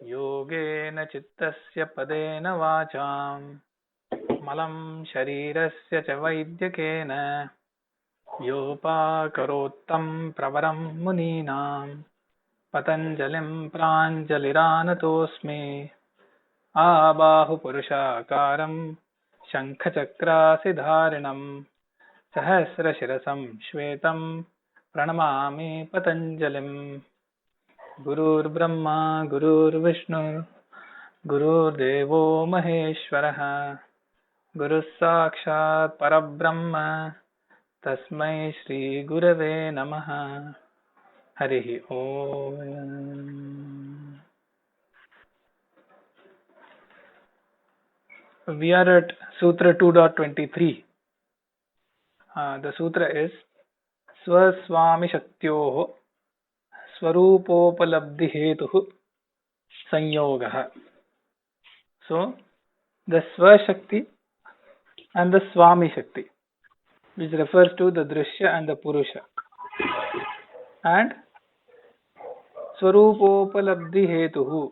योगेन चित्तस्य पदेन वाचां मलं शरीरस्य च वैद्यकेन योपाकरोत्तं प्रवरं मुनीनां पतञ्जलिं प्राञ्जलिरानतोऽस्मि आबाहुपुरुषाकारं शङ्खचक्रासिधारिणं सहस्रशिरसं श्वेतं प्रणमामि पतञ्जलिम् गुरुर्ब्रह्मा गुरुर्विष्णु गुरुर्देवो महेश्वरः गुरुः साक्षात् परब्रह्म तस्मै श्री गुरवे नमः हरिः ओम् We are at Sutra 2.23. The sutra is Swaswami Shaktyoho Swarupopalabdhi Hetuh Sanyogah. So, the Swashakti and the Swami Shakti, which refers to the Drishya and the Purusha, and Swarupopalabdhi Hetuh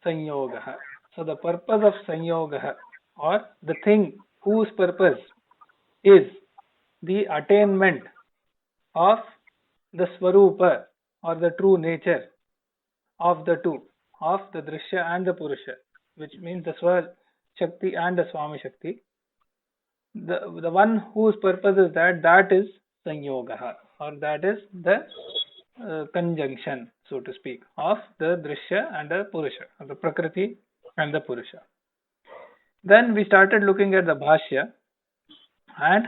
Sanyogah. So, the purpose of Sanyogah, or the thing whose purpose is the attainment of the Swarupa or the true nature of the two, of the Drishya and the Purusha, which means the Swa Shakti and the Swami Shakti. The one whose purpose is that is Sanyogaha, or that is the conjunction, so to speak, of the Drishya and the Purusha, of the Prakriti and the Purusha. Then we started looking at the Bhashya, and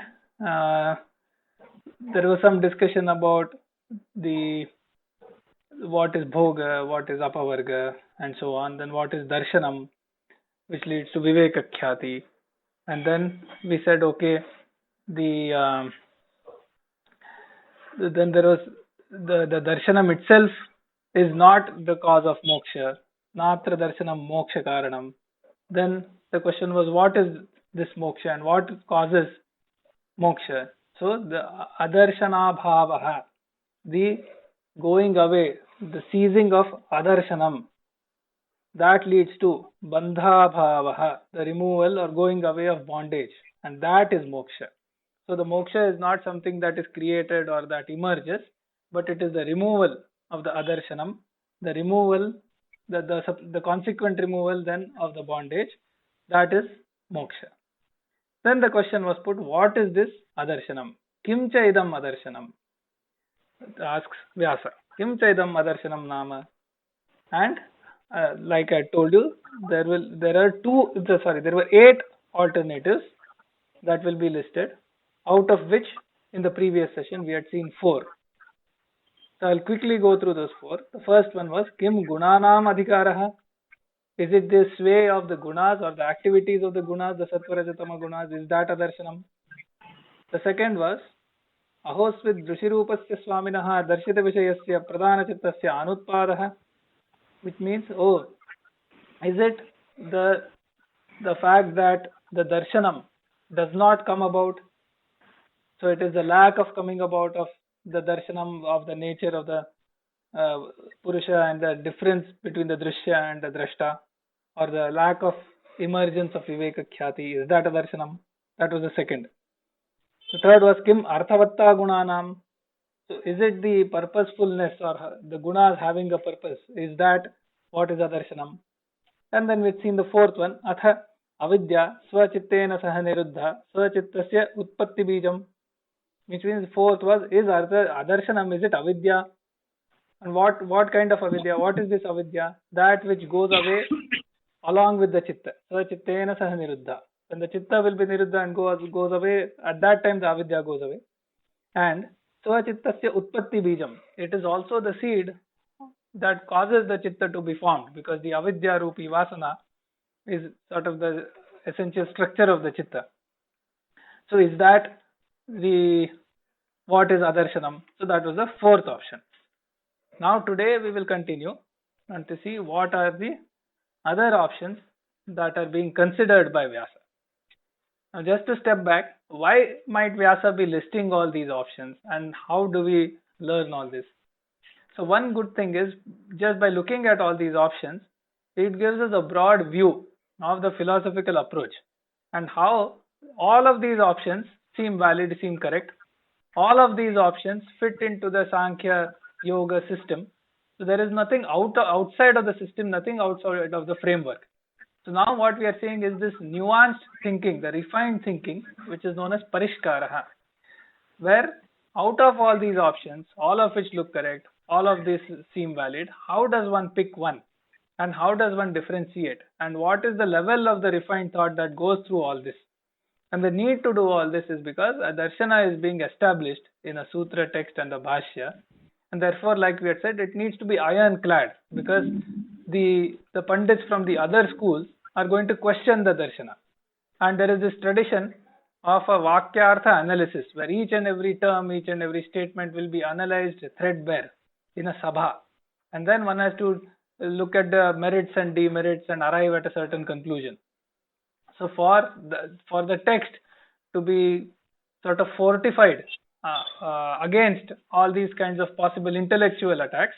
there was some discussion about what is Bhoga, what is Apavarga, and so on. Then what is Darshanam, which leads to Viveka Khyati. And then we said, okay, then there was the Darshanam itself is not the cause of moksha. Natra Darshanam Moksha Karanam. Then the question was, what is this moksha and what causes moksha? So the Adarshana Bhavaha, the going away, the ceasing of Adarshanam, that leads to Bandha Bhavaha, the removal or going away of bondage, and that is moksha. So the moksha is not something that is created or that emerges, but it is the removal of the Adarshanam, the removal, the consequent removal then of the bondage, that is moksha. Then the question was put, what is this Adarshanam? Kim cha idam Adarshanam? Asks Vyasa. Kim cha idam Adarshanam nama? And like I told you, there were 8 alternatives that will be listed, out of which in the previous session we had seen 4. So I'll quickly go through those 4. The first one was Kim Gunanam Adhikaraha? Is it the sway of the gunas or the activities of the gunas, the Sattva Rajatama gunas? Is that Adarshanam? The second was Ahosvid Drishirupasya Swaminaha Darshita Vishayasya Pradana Chittasya Anutpadaha, which means, is it the fact that the Darshanam does not come about? So it is the lack of coming about of the Darshanam, of the nature of the Purusha, and the difference between the Drishya and the Drashta, or the lack of emergence of Viveka Khyati. Is that a Darshanam? That was the second. The third was Kim Arthavatta Gunanam. So is it the purposefulness or the gunas having a purpose? Is that what is a Darshanam? And then we've seen the fourth one, Atha Avidya Swachittena Saha Niruddha Swachittasya Utpatti Bijam, which means fourth was, is Adarshanam, is it Avidya? And what kind of Avidya? What is this Avidya? That which goes away along with the Chitta. Swachittena Saha Niruddha. When the Chitta will be Niruddha and goes away, at that time the Avidya goes away. And Swachittasya Utpatti Bijam. It is also the seed that causes the Chitta to be formed, because the Avidya Rupi Vasana is sort of the essential structure of the Chitta. So is that what is Adarshanam? So that was the fourth option. Now today we will continue and to see what are the other options that are being considered by Vyasa. Now just to step back, why might Vyasa be listing all these options and how do we learn all this? So one good thing is, just by looking at all these options, it gives us a broad view of the philosophical approach and how all of these options seem valid, seem correct. All of these options fit into the Sankhya Yoga system. So there is nothing outside of the system, nothing outside of the framework. So now what we are saying is this nuanced thinking, the refined thinking, which is known as Parishkaraha, where out of all these options, all of which look correct, all of these seem valid, how does one pick one? And how does one differentiate? And what is the level of the refined thought that goes through all this? And the need to do all this is because a darshana is being established in a sutra text and a bhashya, and therefore, like we had said, it needs to be ironclad, because the pandits from the other schools are going to question the darshana. And there is this tradition of a vakyartha analysis, where each and every term, each and every statement will be analyzed threadbare in a sabha, and then one has to look at the merits and demerits and arrive at a certain conclusion. So for the text to be sort of fortified against all these kinds of possible intellectual attacks,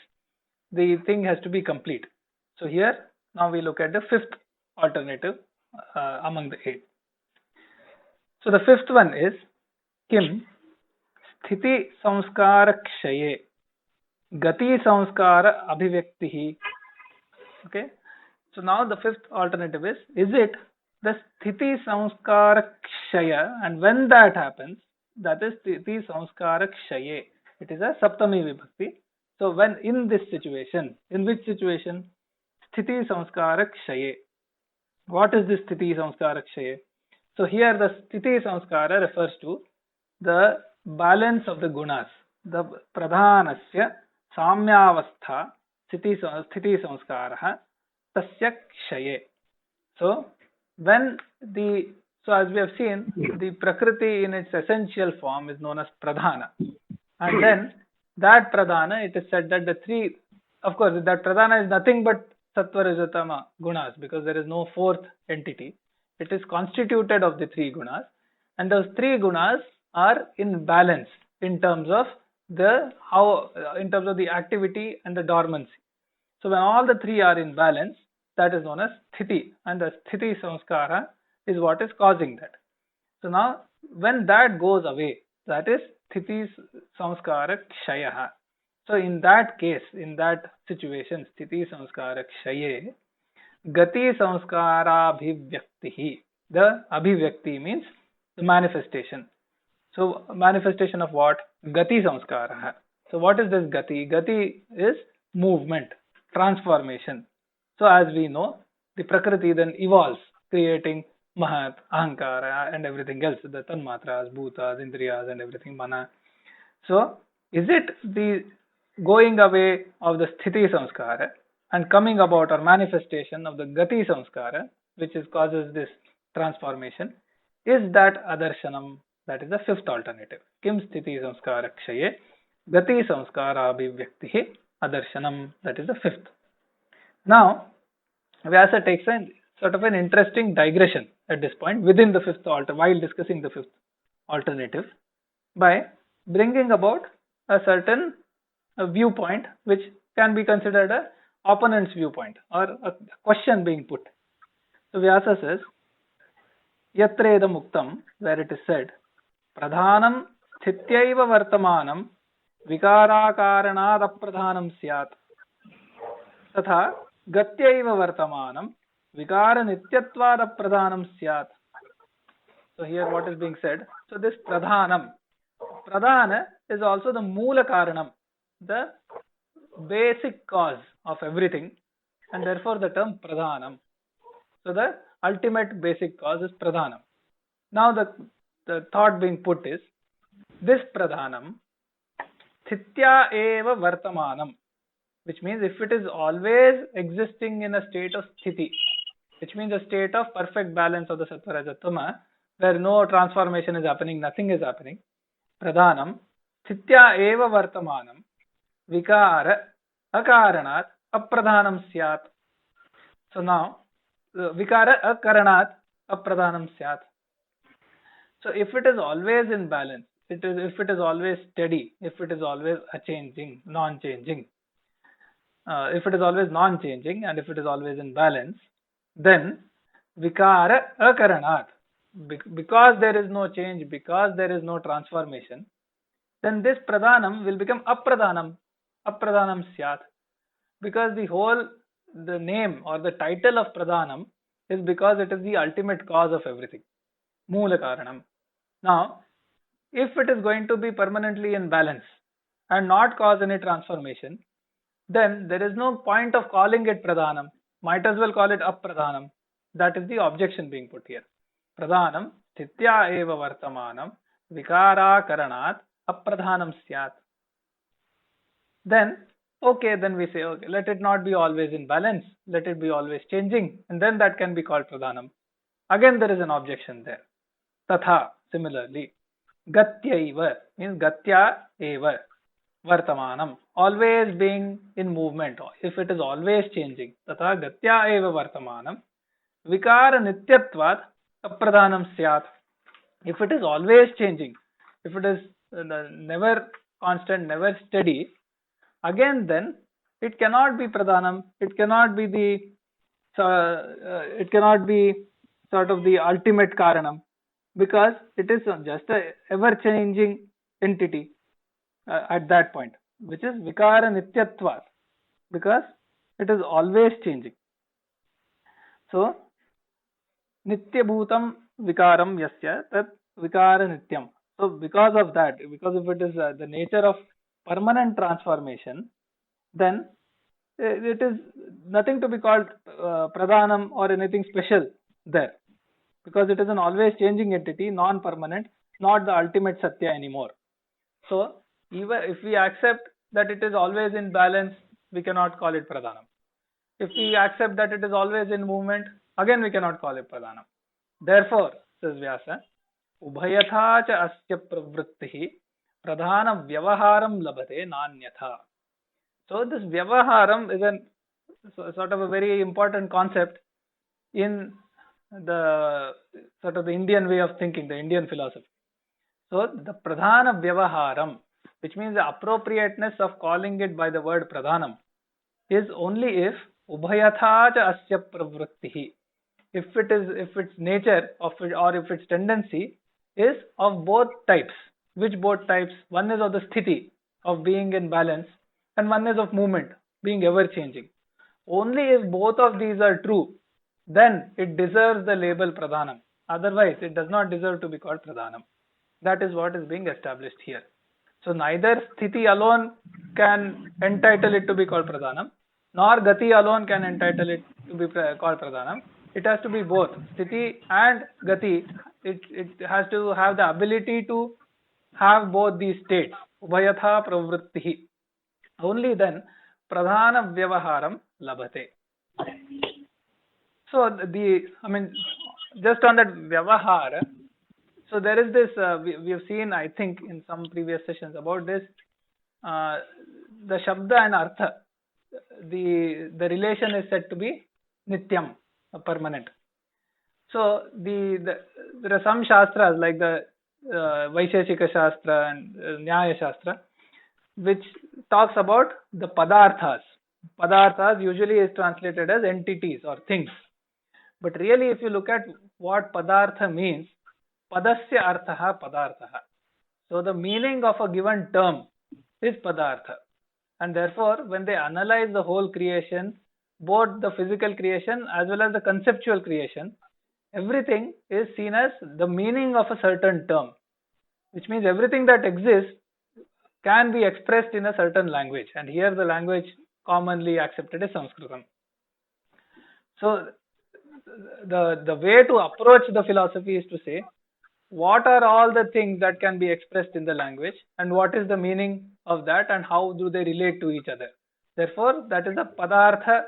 the thing has to be complete. So here now we look at the fifth alternative among the 8. So the fifth one is Kim Sthiti Samskara Kshaye Gati Samskara Abhivyaktihi. Okay. So now the fifth alternative is it the Sthiti Samskara Kshaya, and when that happens, that is Sthiti Samskara Kshaye. It is a Saptami Vibhakti. So when in this situation, in which situation? Sthiti Samskara Kshaye. What is this Sthiti Samskara Kshaye? So here the Sthiti Samskara refers to the balance of the gunas, the pradhanasya samyavastha sthiti samskaraha tasya kshaye. So when so as we have seen, the prakriti in its essential form is known as pradhana, and then that pradhana, it is said that the three, of course, that pradhana is nothing but sattva rajatama gunas, because there is no fourth entity. It is constituted of the three gunas, and those three gunas are in balance in terms of the activity and the dormancy. So when all the three are in balance, that is known as sthiti, and the sthiti samskara is what is causing that. So now when that goes away, that is sthiti samskara kshayaha. So in that case, in that situation, sthiti samskara kshaye, gati samskara abhivyaktihi. The abhivyakti means the manifestation. So manifestation of what? Gati samskara. So what is this gati? Gati is movement, transformation. So as we know, the prakriti then evolves, creating mahat, ahankara, and everything else, the tanmatras, bhutas, indriyas, and everything, mana. So is it the going away of the sthiti samskara and coming about or manifestation of the gati samskara, which causes this transformation? Is that adarshanam? That is the fifth alternative. Kim sthiti samskara kshaye gati samskara abhivyaktihi adarshanam. That is the fifth. Now, Vyasa takes sort of an interesting digression at this point within the fifth while discussing the fifth alternative, by bringing about a certain viewpoint which can be considered an opponent's viewpoint or a question being put. So Vyasa says, Yatre edam muktam, where it is said, Pradhanam sthityaiva vartamanam vikarakaranaad apradhanam syat tatha gatyaiva vartamanam vikara nityatvad apradhanam syat. So here what is being said? So this pradhanam, pradhana is also the moola karanam, the basic cause of everything, and therefore the term pradhanam. So the ultimate basic cause is pradhanam. Now the thought being put is, this pradhanam sthitya eva vartamanam, which means if it is always existing in a state of sthiti, which means a state of perfect balance of the sattva rajatama, where no transformation is happening, nothing is happening, pradhanam sthitya eva vartamanam vikara akaranat apradhanam syat. So now vikara akaranat apradhanam syat. So if it is always in balance, if it is always steady, if it is always a changing, non-changing, if it is always non-changing and if it is always in balance, then vikara akaranat, because there is no change, because there is no transformation, then this pradhanam will become apradhanam syat, because the name or the title of pradhanam is because it is the ultimate cause of everything, moola karanam. Now, if it is going to be permanently in balance and not cause any transformation, then there is no point of calling it pradhanam. Might as well call it apradhanam. That is the objection being put here. Pradhanam sthitya eva vartamanam vikara karanat apradhanam syat. Then, okay, then we say, okay, let it not be always in balance, let it be always changing, and then that can be called pradhanam. Again, there is an objection there. Tatha, similarly, gatyaiva means gatya eva vartamanam, always being in movement. If it is always changing, tatha gatya eva vartamanam vikara nityatvat apradhanam syat. If it is always changing, if it is never constant, never steady, again then it cannot be pradhanam, it cannot be sort of the ultimate karanam, because it is just a ever changing entity at that point, which is vikara nityatvat, because it is always changing. So nityabhutam vikaram yasya tat vikara nityam. So because of that, because if it is the nature of permanent transformation, then it is nothing to be called pradhanam or anything special there, because it is an always changing entity, non-permanent, not the ultimate satya anymore. So even if we accept that it is always in balance, we cannot call it pradhanam. If we accept that it is always in movement, again we cannot call it pradhanam. Therefore, says Vyasa, ubhayatha cha asya pravrittihi pradhana vyavaharam labhate nanyatha. So this vyavaharam is a sort of a very important concept in the sort of the Indian way of thinking, the Indian philosophy. So the pradhana vyavaharam, which means the appropriateness of calling it by the word pradhanam, is only if ubhayatha cha asya pravrittihi, if its nature of it, or if its tendency is of both types. Which both types? One is of the sthiti, of being in balance, and one is of movement, being ever changing. Only if both of these are true, then it deserves the label pradhanam. Otherwise, it does not deserve to be called pradhanam. That is what is being established here. So neither sthiti alone can entitle it to be called pradhanam, nor gati alone can entitle it to be called pradhanam. It has to be both. Sthiti and gati, it has to have the ability to have both these states. Ubhayatha pravrittihi. Only then pradhana vyavaharam labhate. So just on that vyavahara, so there is this, we have seen, I think, in some previous sessions about this, the shabda and artha, the relation is said to be nityam, permanent. So there are some shastras like the Vaisheshika Shastra and Nyaya Shastra, which talks about the padarthas. Padarthas usually is translated as entities or things. But really, if you look at what padartha means, padasya arthaha padarthaha. So the meaning of a given term is padartha. And therefore, when they analyze the whole creation, both the physical creation as well as the conceptual creation, everything is seen as the meaning of a certain term, which means everything that exists can be expressed in a certain language. And here the language commonly accepted is Sanskritam. So the way to approach the philosophy is to say, what are all the things that can be expressed in the language, and what is the meaning of that, and how do they relate to each other. Therefore, that is the padartha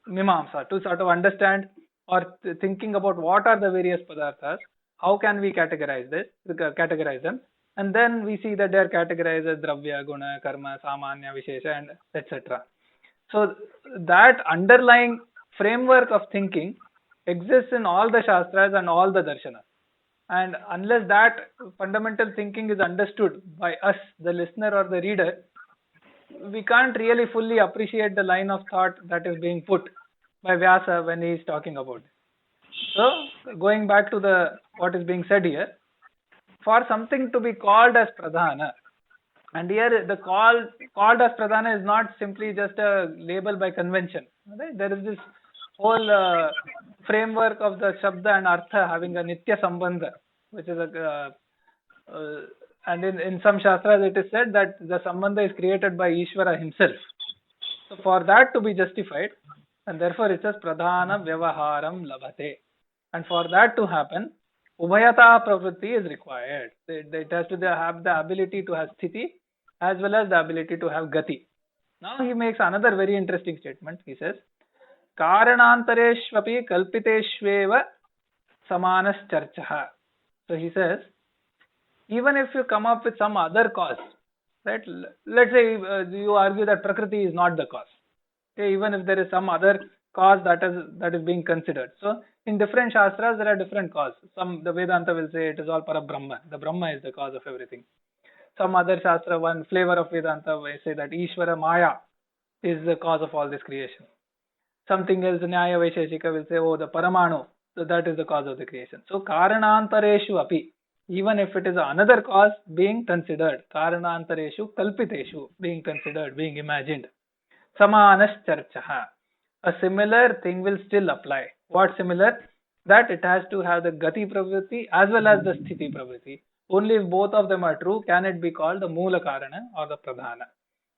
mimamsa, to sort of understand or thinking about what are the various padarthas, how can we categorize them, and then we see that they are categorized as dravya, guna, karma, samanya, vishesha, and etc. So that underlying framework of thinking exists in all the shastras and all the darshanas. And unless that fundamental thinking is understood by us, the listener or the reader, we can't really fully appreciate the line of thought that is being put by Vyasa when he is talking about it. So, going back to the what is being said here, for something to be called as pradhana, and here the called as pradhana is not simply just a label by convention. Right? There is this whole framework of the shabda and artha having a nitya sambandha, which is and in some shastras it is said that the sambandha is created by Ishvara himself. So for that to be justified, and therefore it says pradhana vyavaharam labhate. And for that to happen, ubhayata pravritti is required. It has to have the ability to have sthiti as well as the ability to have gati. Now he makes another very interesting statement. He says, karanantareshvapi kalpiteshveva samanascharchaha. So he says, even if you come up with some other cause, right? Let's say you argue that Prakriti is not the cause. Okay, even if there is some other cause that is being considered. So in different shastras there are different causes. The Vedanta will say it is all Parabrahma. The Brahma is the cause of everything. Some other shastra, one flavor of Vedanta will say that Ishvara Maya is the cause of all this creation. Something else, Nyaya Vaisheshika will say, oh, the Paramanu, so that is the cause of the creation. So Karanantareshu api, even if it is another cause being considered, Karanantareshu kalpiteshu, being considered, being imagined. Samanascharchaha, a similar thing will still apply. What similar? That it has to have the gati pravritti as well as the sthiti pravritti. Only if both of them are true can it be called the moola karana or the pradhana.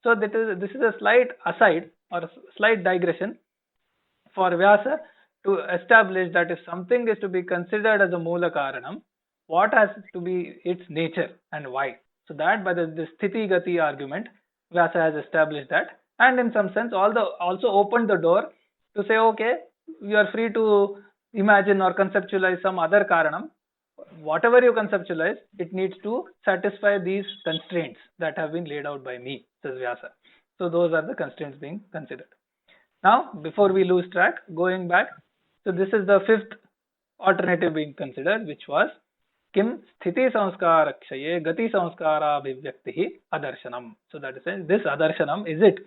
So this is a slight aside or a slight digression for Vyasa to establish that if something is to be considered as a moola karanam, what has to be its nature and why. So that by the sthiti gati argument, Vyasa has established that, and in some sense also opened the door to say, okay, you are free to imagine or conceptualize some other karanam. Whatever you conceptualize, it needs to satisfy these constraints that have been laid out by me, says Vyasa. So those are the constraints being considered. Now, before we lose track, going back, so this is the fifth alternative being considered, which was Kim sthiti samskara kshaye gati samskara abhivyaktihi adarshanam. So that is saying this adarshanam, is it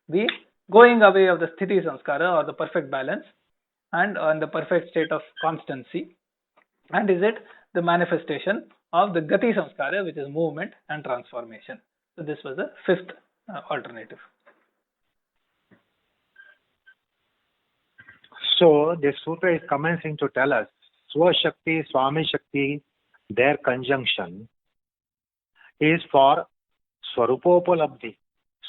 the going away of the sthiti samskara or the perfect balance and the perfect state of constancy, and is it the manifestation of the gati samskara, which is movement and transformation. So this was the fifth alternative. So this sutra is commencing to tell us Swashakti, Swami Shakti, their conjunction is for Swarupopalabdhi,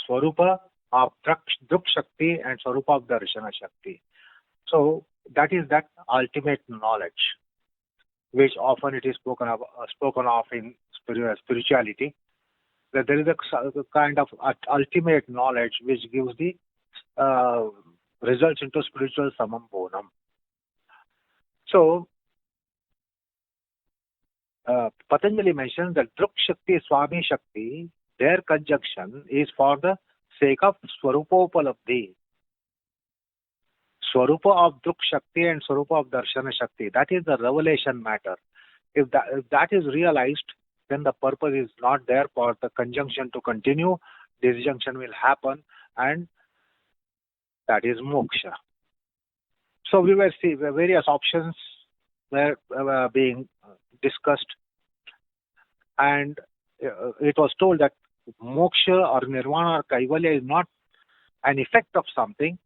Swarupa of Druk Shakti and Swarupa of Darshana Shakti. So that is that ultimate knowledge, which often it is spoken of in spirituality, that there is a kind of ultimate knowledge which gives the results into spiritual samam bonam. So Patanjali mentions that Druk Shakti, Swami Shakti, their conjunction is for the sake of Swarupopalabdhi. Swarupa of Druk Shakti and Swarupa of Darshana Shakti. That is the revelation matter. If that is realized, then the purpose is not there for the conjunction to continue. Disjunction will happen, and that is moksha. So we were seeing various options were being discussed, and it was told that moksha or nirvana or kaivalya is not an effect of something,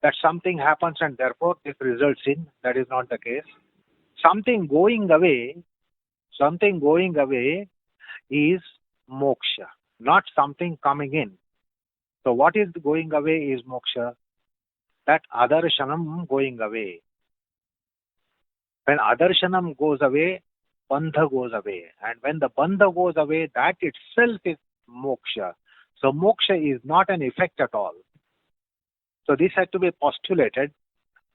that something happens and therefore this results in. That is not the case. Something going away is moksha, not something coming in. So what is going away is moksha, that adarshanam going away. When adarshanam goes away, bandha goes away. And when the bandha goes away, that itself is moksha. So moksha is not an effect at all. So this had to be postulated,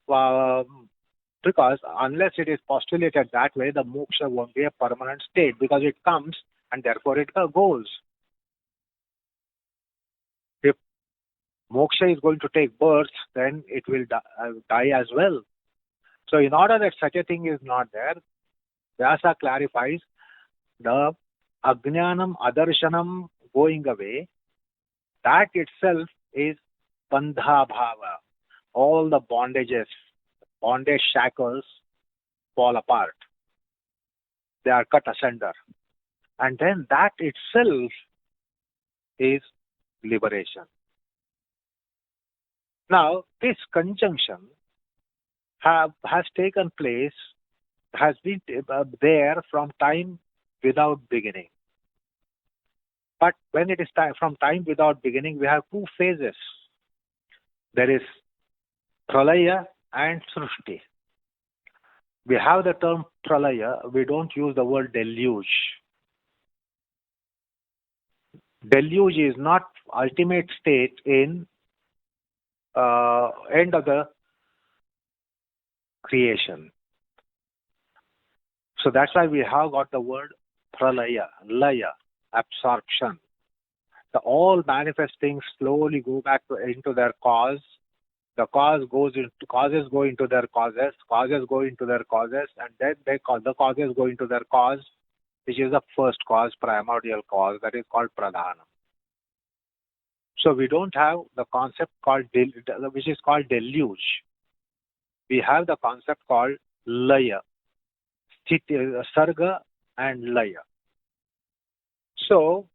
because unless it is postulated that way, the moksha won't be a permanent state, because it comes and therefore it goes. If moksha is going to take birth, then it will die as well. So in order that such a thing is not there, Vyasa clarifies the ajnanam, adarshanam going away that itself is bandha bhava. All the bondage shackles fall apart. They are cut asunder. And then that itself is liberation. Now, this conjunction has taken place, has been there from time without beginning. But when it is from time without beginning, we have two phases. There is pralaya and srushti. We have the term pralaya, we don't use the word deluge. Deluge is not ultimate state in end of the creation. So that's why we have got the word pralaya, laya, absorption. So all manifest things slowly go back into their cause. The causes go into their causes go into their causes, and then the causes go into their cause, which is the first cause, primordial cause, that is called pradhanam. So we don't have the concept called which is called deluge. We have the concept called laya, sarga and laya. So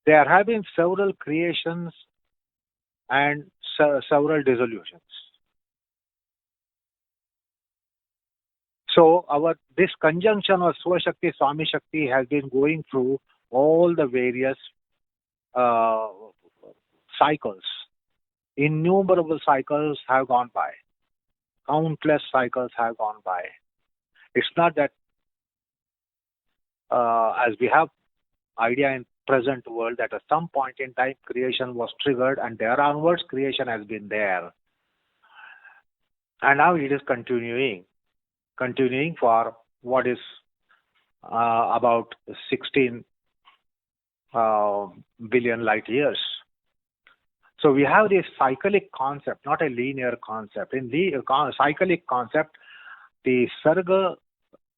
there have been several creations and several dissolutions. So this conjunction of Swashakti, Swami Shakti has been going through all the various cycles. Innumerable cycles have gone by. Countless cycles have gone by. It's not that as we have idea in present world that at some point in time creation was triggered and there onwards creation has been there. And now it is continuing for what is about 16 billion light years. So we have this cyclic concept, not a linear concept. In the cyclic concept, the sarga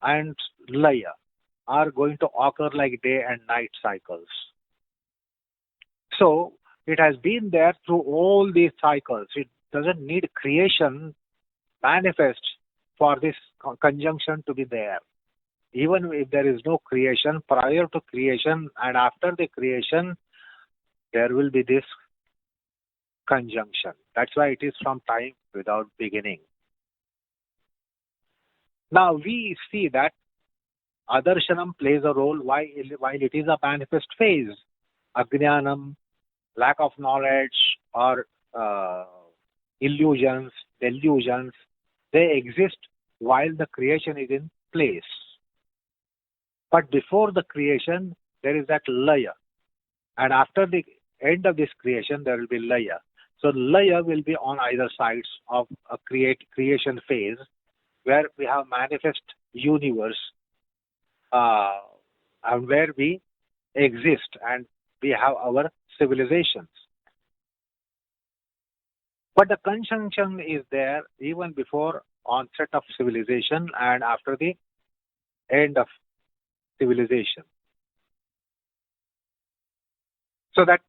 and laya are going to occur like day and night cycles. So it has been there through all these cycles. It doesn't need creation manifest for this conjunction to be there. Even if there is no creation, prior to creation and after the creation, there will be this conjunction. That's why it is from time without beginning. Now we see that Adarshanam plays a role while it is a manifest phase. Ajnanam, lack of knowledge, or illusions, delusions, they exist while the creation is in place. But before the creation, there is that laya. And after the end of this creation, there will be laya. So laya will be on either sides of a creation phase where we have manifest universe and where we exist and we have our civilizations. But the conjunction is there even before onset of civilization and after the end of civilization. So that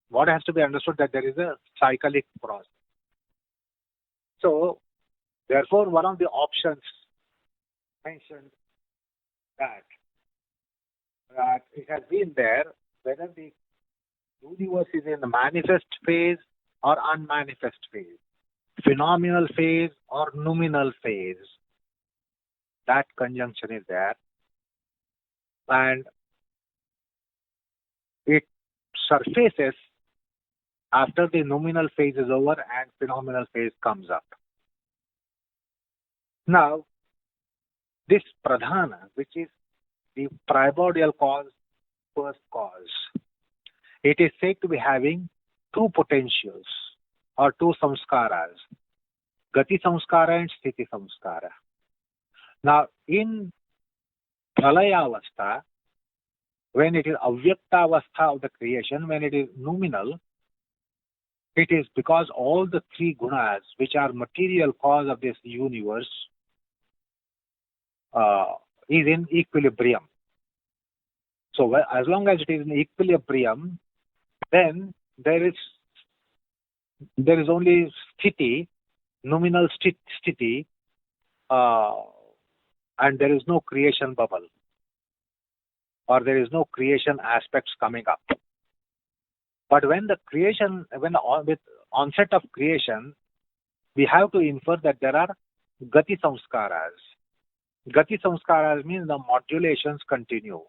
what has to be understood that there is a cyclic process. So therefore one of the options mentioned that it has been there whether the universe is in the manifest phase or unmanifest phase, phenomenal phase or noumenal phase. That conjunction is there. And it surfaces after the noumenal phase is over and phenomenal phase comes up. Now, this pradhana, which is the primordial cause, first cause, it is said to be having two potentials or two samskaras, gati samskara and sthiti samskara. Now, in pralaya avastha, when it is avyakta avastha of the creation, when it is noumenal, it is because all the three gunas, which are material cause of this universe, is in equilibrium. So as long as it is in equilibrium, then there is only sthiti, nominal sthiti, and there is no creation bubble, or there is no creation aspects coming up. But when the with onset of creation, we have to infer that there are gati samskaras. Gati samskaras means the modulations continue,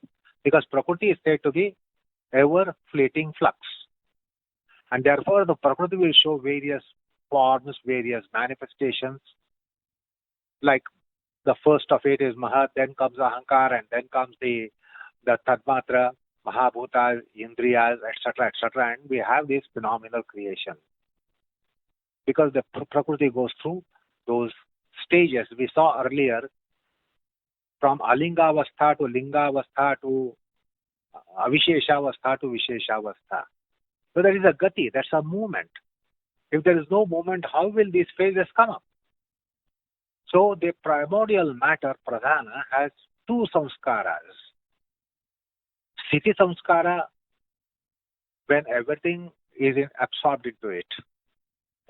because Prakriti is said to be ever fleeting flux. And therefore, the Prakriti will show various forms, various manifestations. Like the first of it is Mahat, then comes Ahankar, and then comes the Tadmatra, Mahabhutas, Indriyas, etc., etc. And we have this phenomenal creation. Because the Prakriti goes through those stages. We saw earlier, from Alingavastha to Lingavastha to Avisheshavastha to Visheshavastha. So there is a gati, that's a movement. If there is no movement, how will these phases come up? So the primordial matter, pradhana, has two samskaras. Sthiti samskara, when everything is absorbed into it.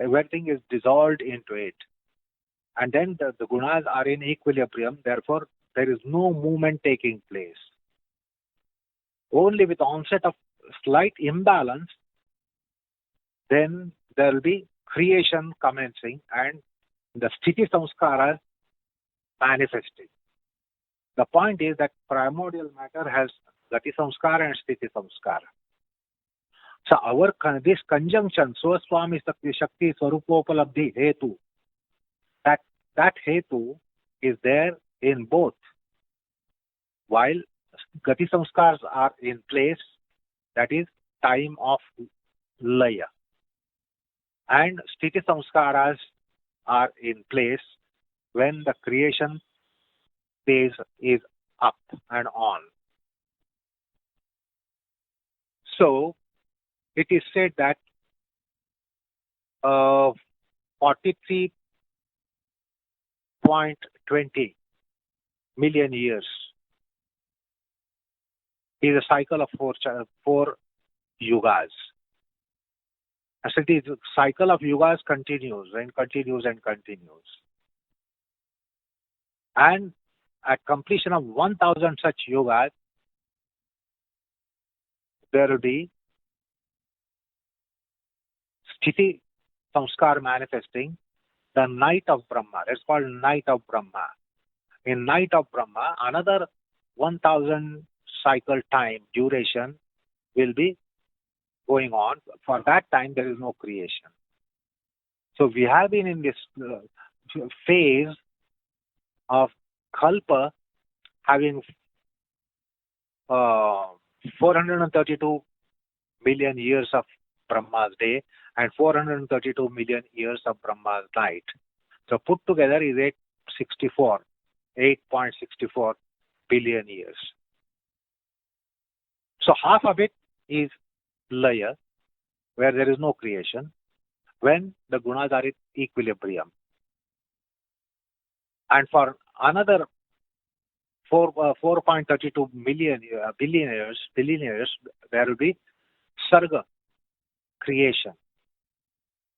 Everything is dissolved into it. And then the gunas are in equilibrium, therefore there is no movement taking place. Only with onset of slight imbalance, then there will be creation commencing and the sthiti samskara manifesting. The point is that primordial matter has gati samskara and sthiti samskara. So this conjunction, Swaswami Shakti Swarupopalabdhi Hetu, that Hetu is there in both. While gati samskars are in place, that is time of laya. And sthiti samskaras are in place when the creation phase is up and on. So it is said that 43.20 million years is a cycle of four yugas. As it is, the cycle of yugas continues and continues and continues. And at completion of 1,000 such yugas, there will be sthiti samskar manifesting, the night of Brahma. That's called night of Brahma. In night of Brahma, another 1,000 cycle time duration will be going on. For that time, there is no creation. So we have been in this phase of Kalpa having 432 million years of Brahma's day and 432 million years of Brahma's night. So put together is 8.64 billion years. So half of it is laya, where there is no creation, when the gunas are in equilibrium. And for another 4.32 billion years, there will be sarga, creation.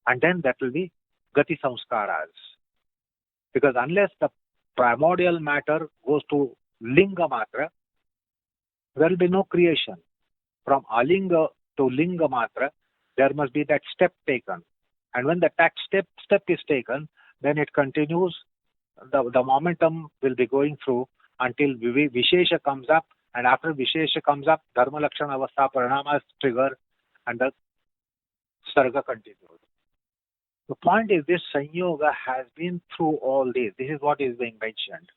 And then that will be gati samskaras. Because unless the primordial matter goes to linga matra, there will be no creation. From alinga to linga matra, there must be that step taken. And when that step is taken, then it continues. The momentum will be going through until Vishesha comes up, and after Vishesha comes up, Dharma Lakshana Avastha Parinamas trigger, and the Sarga continues. The point is, this Sanyoga has been through all this. This is what is being mentioned.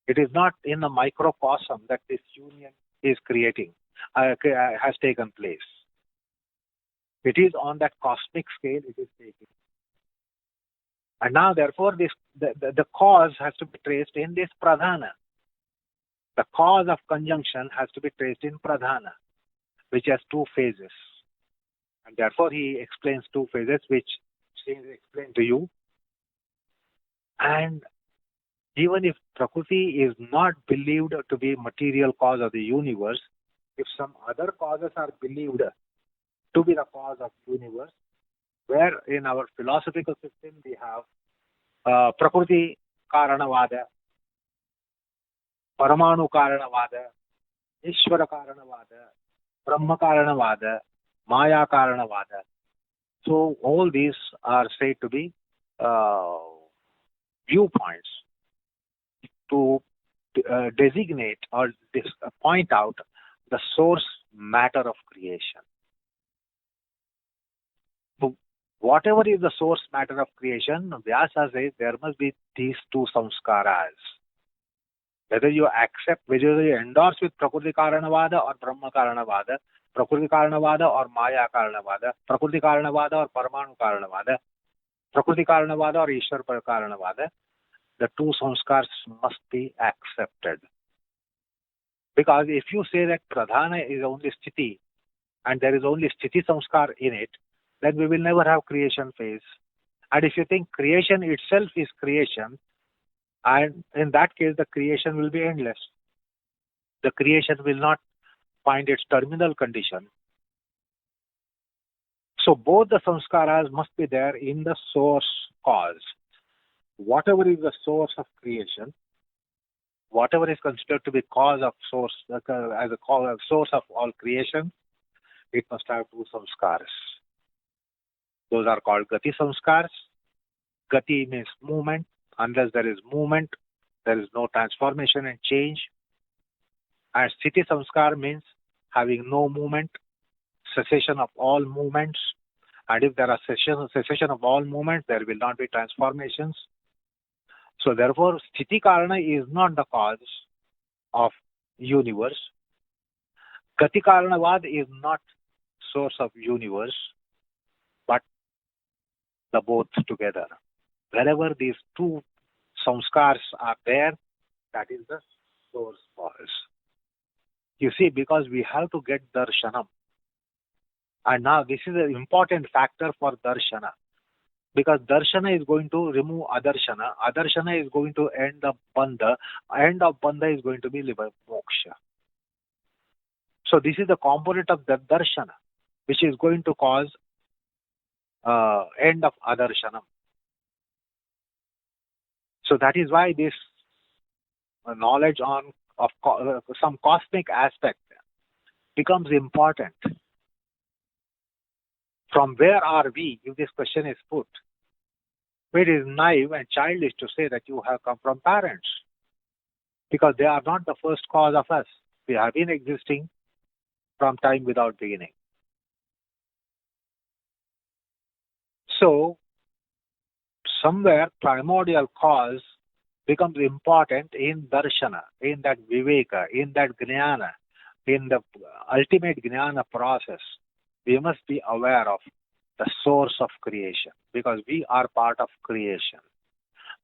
It is not in the microcosm that this union is creating, has taken place. It is on that cosmic scale it is taking. And now, therefore, the cause has to be traced in this pradhana. The cause of conjunction has to be traced in pradhana, which has two phases. And therefore, he explains two phases, which he explained to you. And even if Prakriti is not believed to be material cause of the universe, if some other causes are believed to be the cause of universe, where in our philosophical system we have Prakriti Karanavada, Paramanu Karanavada, Ishvara Karanavada, Brahma Karanavada, Maya Karanavada. So all these are said to be viewpoints to designate or point out the source matter of creation. So whatever is the source matter of creation, Vyasa says there must be these two samskaras. Whether you accept, whether you endorse with Prakriti Karanavada or Brahma Karanavada, Prakriti Karanavada or Maya Karanavada, Prakriti Karanavada or Paramanu Karanavada, Prakriti Karanavada or Ishwar Karanavada, the two samskars must be accepted. Because if you say that Pradhana is only Sthiti and there is only Sthiti samskar in it, then we will never have creation phase. And if you think creation itself is creation, and in that case the creation will be endless. The creation will not find its terminal condition. So both the samskaras must be there in the source cause. Whatever is the source of creation, whatever is considered to be cause of source, as a source of all creation, it must have two samskaras. Those are called Gati samskars. Gati means movement. Unless there is movement, there is no transformation and change. And Sthiti samskar means having no movement, cessation of all movements. And if there are cessation of all movements, there will not be transformations. So therefore, Sthiti Karana is not the cause of universe. Gati Karanavad is not source of universe, but the both together. Wherever these two samskars are there, that is the source cause. You see, because we have to get darshanam. And now this is an important factor for darshana. Because darshana is going to remove adarshana. Adarshana is going to end the bandha. End of bandha is going to be moksha. So this is the component of the darshana, which is going to cause end of adarshanam. So that is why this knowledge of some cosmic aspect becomes important. From where are we, if this question is put? It is naive and childish to say that you have come from parents, because they are not the first cause of us. We have been existing from time without beginning. So, somewhere primordial cause becomes important in darshana, in that viveka, in that jnana, in the ultimate jnana process. We must be aware of the source of creation, because we are part of creation.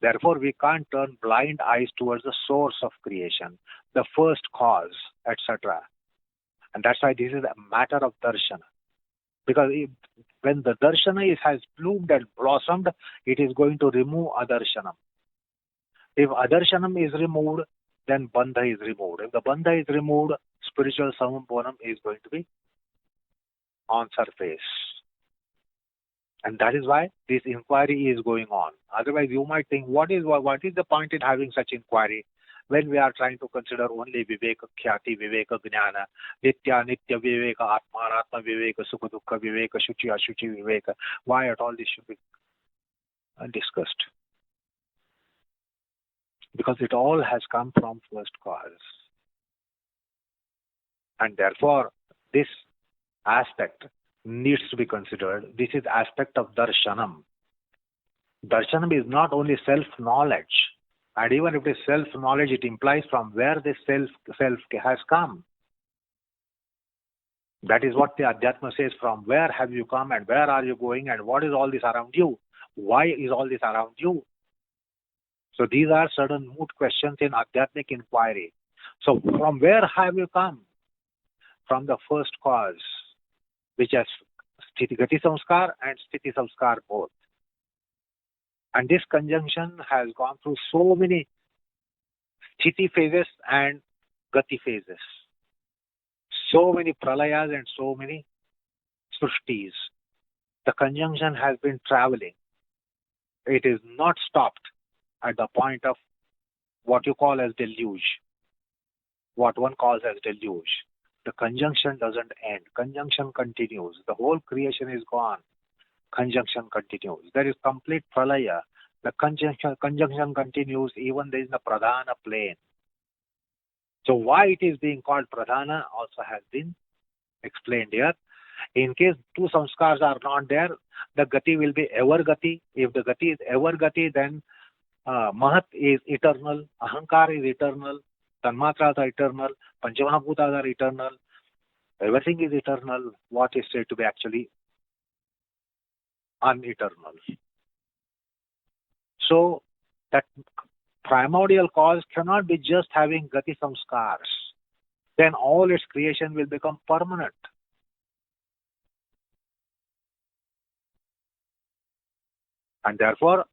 Therefore, we can't turn blind eyes towards the source of creation, the first cause, etc. And that's why this is a matter of darshana. Because when the darshana has bloomed and blossomed, it is going to remove adarshanam. If adarshanam is removed, then bandha is removed. If the bandha is removed, spiritual samamponam is going to be on surface. And that is why this inquiry is going on. Otherwise, you might think, what is the point in having such inquiry when we are trying to consider only viveka khyati, viveka jnana, nitya viveka, atma viveka, sukha dukkha viveka, shuchi ashuchi viveka? Why at all this should be discussed? Because it all has come from first cause. And therefore, this aspect needs to be considered. This is aspect of darshanam. Darshanam is not only self-knowledge. And even if it is self-knowledge, it implies from where this self has come. That is what the Adhyatma says. From where have you come and where are you going and what is all this around you? Why is all this around you? So these are certain moot questions in Adhyatmic inquiry. So from where have you come? From the first cause, which has Gati Samskar and Sthiti Samskar both. And this conjunction has gone through so many Sthiti phases and Gati phases. So many pralayas and so many Srushtis. The conjunction has been traveling. It is not stopped at the point of what you call as deluge, what one calls as deluge. The conjunction doesn't end. Conjunction continues. The whole creation is gone. Conjunction continues. There is complete pralaya. The conjunction continues even there is the pradhana plane. So why it is being called pradhana also has been explained here. In case two samskars are not there, the gati will be ever gati. If the gati is ever gati, then mahat is eternal, ahankar is eternal, tanmatras are eternal, panchamahabhutas are eternal, everything is eternal. What is said to be actually uneternal. So that primordial cause cannot be just having gati samskars. Then all its creation will become permanent. And therefore,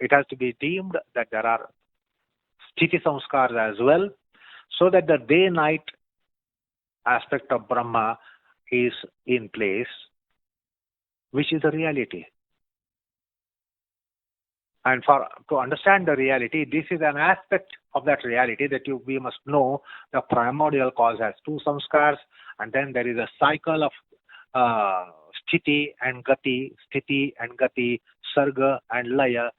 it has to be deemed that there are sthiti samskars as well, so that the day-night aspect of Brahma is in place, which is the reality. And to understand the reality, this is an aspect of that reality that we must know. The primordial cause has two samskars, and then there is a cycle of sthiti and gati, sarga and laya,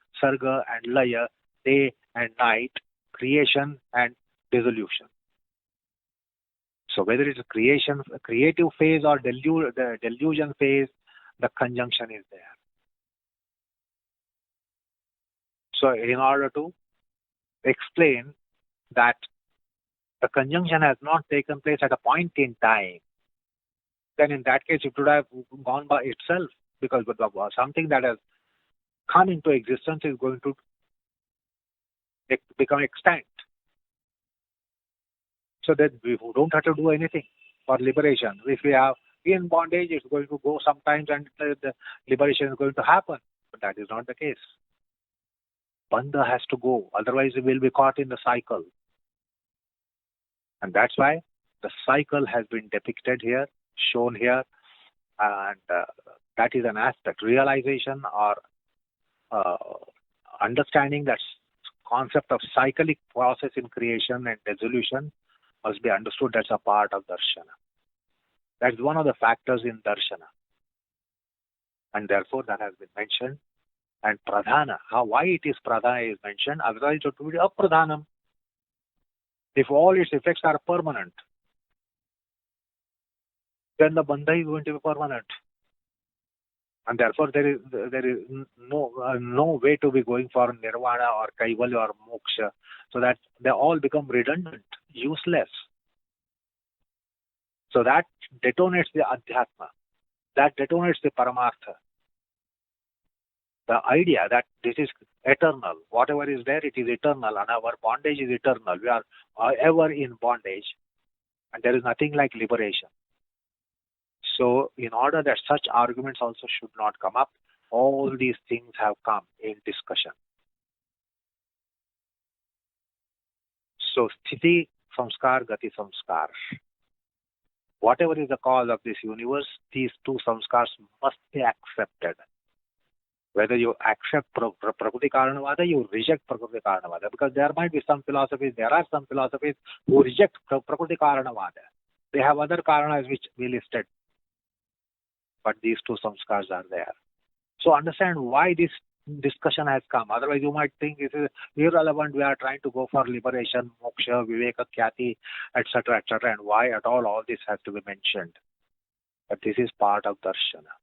day and night, creation and dissolution. So whether it's a creative phase or the delusion phase, the conjunction is there. So in order to explain that the conjunction has not taken place at a point in time, then in that case it would have gone by itself, because something that has come into existence is going to become extinct. So that we don't have to do anything for liberation. If we are in bondage, it's going to go sometimes and the liberation is going to happen. But that is not the case. Bandha has to go, otherwise we will be caught in the cycle. And that's why the cycle has been depicted here, shown here, and that is an aspect. Realization or understanding that concept of cyclic process in creation and dissolution must be understood. That's a part of darshana. That's one of the factors in darshana. And therefore that has been mentioned. And pradhana, why it is pradhana is mentioned, otherwise it would be apradhanam. If all its effects are permanent, then the bandha is going to be permanent. And therefore there is no way to be going for nirvana or kaivalya or moksha, so that they all become redundant, useless. So that detonates the adhyatma, that detonates the paramartha. The idea that this is eternal, whatever is there, it is eternal, and our bondage is eternal. We are ever in bondage, and there is nothing like liberation. So, in order that such arguments also should not come up, all these things have come in discussion. So, sthiti samskar, gati samskar. Whatever is the cause of this universe, these two samskars must be accepted. Whether you accept Prakriti Karanavada, you reject Prakriti Karanavada. Because there might be some philosophies, there are some philosophies who reject Prakriti Karanavada. They have other Karanas which we listed. But these two samskars are there. So understand why this discussion has come. Otherwise you might think it is irrelevant. We are trying to go for liberation, moksha, viveka, khyati, etc., and why at all this has to be mentioned. But this is part of darshana.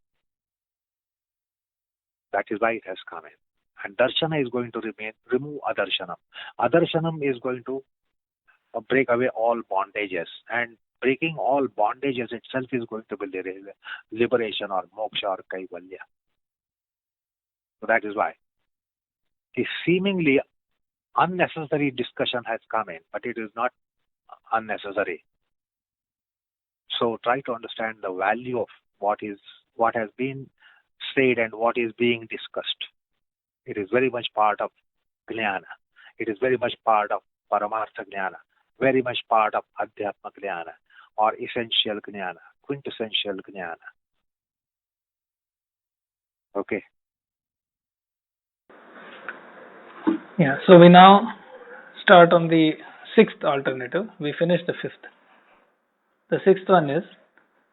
That is why it has come in. And darshana is going to remove adarshanam. Adarshanam is going to break away all bondages. And breaking all bondages itself is going to be liberation or moksha or kaivalya. So that is why the seemingly unnecessary discussion has come in, but it is not unnecessary. So try to understand the value of what has been said and what is being discussed. It is very much part of jnana. It is very much part of paramartha jnana, very much part of adhyatma jnana or essential jnana, quintessential jnana. Okay. Yeah, so we now start on the sixth alternative. We finished the fifth. The sixth one is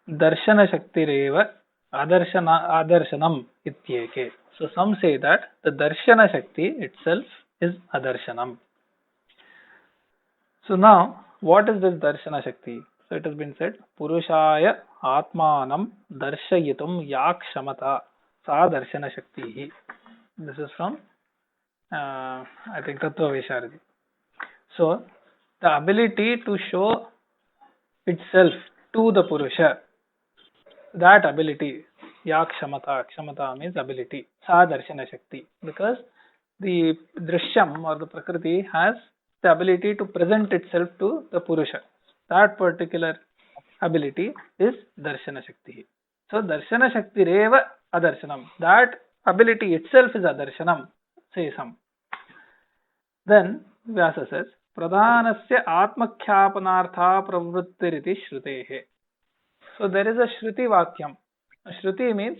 Darshana Shaktireva Adarshanam Ityeke. So some say that the Darshana Shakti itself is Adarshanam. So now, what is this Darshana Shakti? So it has been said, Purushaya Atmanam Darshayitum Yakshamata Sa Darshana Shakti. This is from, I think, Tattva Visharadi. So, the ability to show itself to the Purusha, that ability, Yakshamata, Kshamata means ability, Sa Darshana Shakti. Because the Drishyam or the Prakriti has the ability to present itself to the Purusha. That particular ability is Darshana Shakti. So Darshana Shakti Reva Adarshanam. That ability itself is Adarshanam, says some. Then Vyasa says, Pradhanasya Atmakhyapanartha Pravrittiriti Shrutehe. So there is a Shruti Vakyam. A Shruti means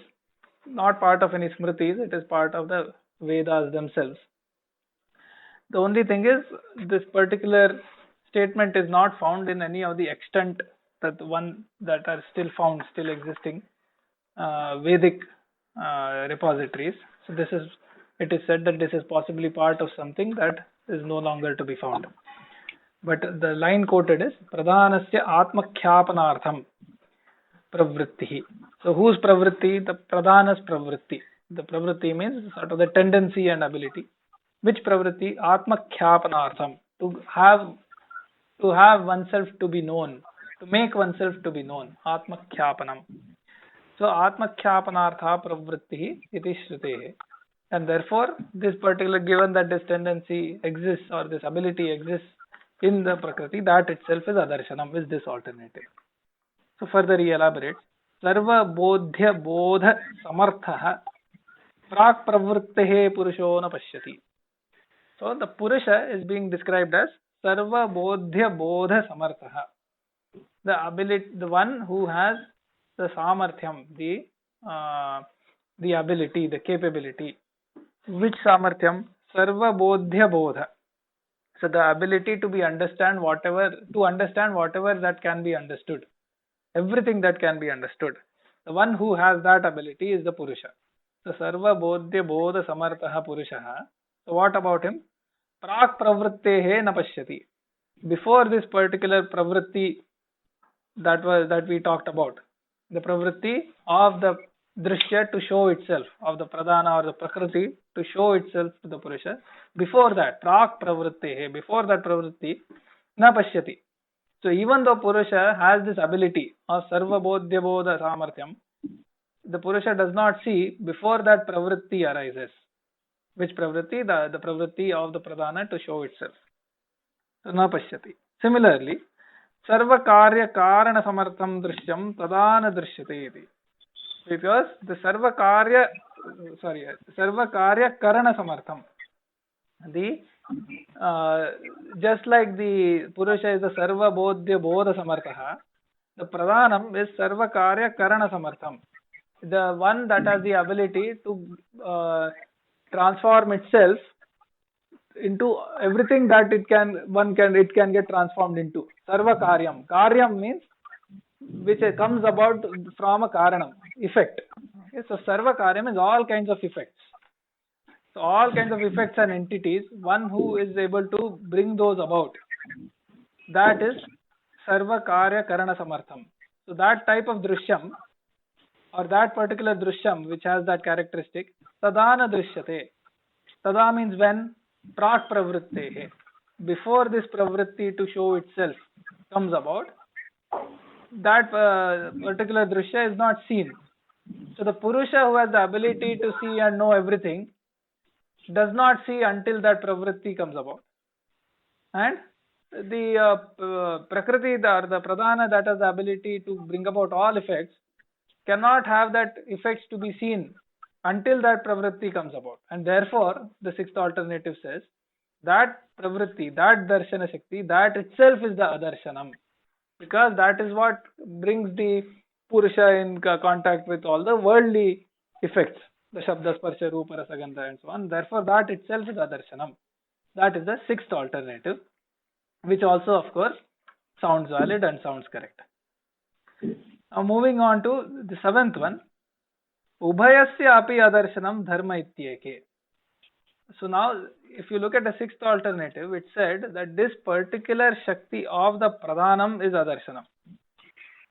not part of any Smritis, it is part of the Vedas themselves. The only thing is, this particular statement is not found in any of the extant that are still found, still existing Vedic repositories. So it is said that this is possibly part of something that is no longer to be found. But the line quoted is Pradhanasya Atmakhyapanartham Pravritti. So whose Pravritti? The Pradhanas Pravritti. The Pravritti means sort of the tendency and ability. Which pravritti? Atmakhyapanartham. To have oneself to be known, to make oneself to be known. Atmakhyapanam. So Atmakhyapanartha pravritti iti shrutehe. And therefore, this particular, given that this tendency exists or this ability exists in the Prakriti, that itself is Adarshanam, is this alternative. So further he elaborates, Sarva Bodhya Bodha Samarthaha Prak Pravrittehe Purusho na Pashyati. So the Purusha is being described as Sarva Bodhya Bodha Samarthaha. The ability, the one who has the Samarthyam, the ability, the capability. Which Samarthyam? Sarva Bodhya Bodha. So the ability to understand whatever that can be understood. Everything that can be understood. The one who has that ability is the Purusha. So Sarva Bodhya Bodha Samarthaha Purushaha. So what about him? Prak pravrittehe na pashyati. Before this particular pravritti that we talked about, the pravritti of the drishya to show itself, of the pradhana or the prakriti to show itself to the Purusha, before that, prak pravrittehe, before that pravritti, na pashyati. So even though Purusha has this ability of sarva bodhya bodha samarthyam, the Purusha does not see before that pravritti arises. Which pravritti? The pravritti of the pradhana to show itself. So na pashyati. Similarly, sarva karya karana samartham drishyam tadana drishyate iti. Because the sarva karya karana samartham. Just like the Purusha is the sarva bodhya bodha samarthaha, the pradhanam is sarva karya karana samartham. The one that has the ability to transform itself into everything that it can get transformed into. Sarva karyam. Karyam means which comes about from a karanam, effect. Okay, so sarva karyam is all kinds of effects. So all kinds of effects and entities, one who is able to bring those about, that is sarva karya karana samartham. So that type of drishyam, or that particular drishyam which has that characteristic, tadana drishyate. Tada means when, prak pravrittehe. Before this pravritti to show itself comes about, that particular drishya is not seen. So the Purusha who has the ability to see and know everything does not see until that pravritti comes about. And the Prakriti, the Pradhana that has the ability to bring about all effects, cannot have that effects to be seen until that pravritti comes about. And therefore, the sixth alternative says that pravritti, that darshana shakti, that itself is the adarshanam. Because that is what brings the Purusha in contact with all the worldly effects. the Shabda, Sparsha, Rupa, Rasa, Gandha and so on. Therefore, that itself is Adarsanam. That is the sixth alternative, which also, of course, sounds valid and sounds correct. Now, moving on to the seventh one, Ubhayasya api Adarsanam Dharma ityeke. So now, if you look at the sixth alternative, it said that this particular Shakti of the Pradhanam is Adarshanam.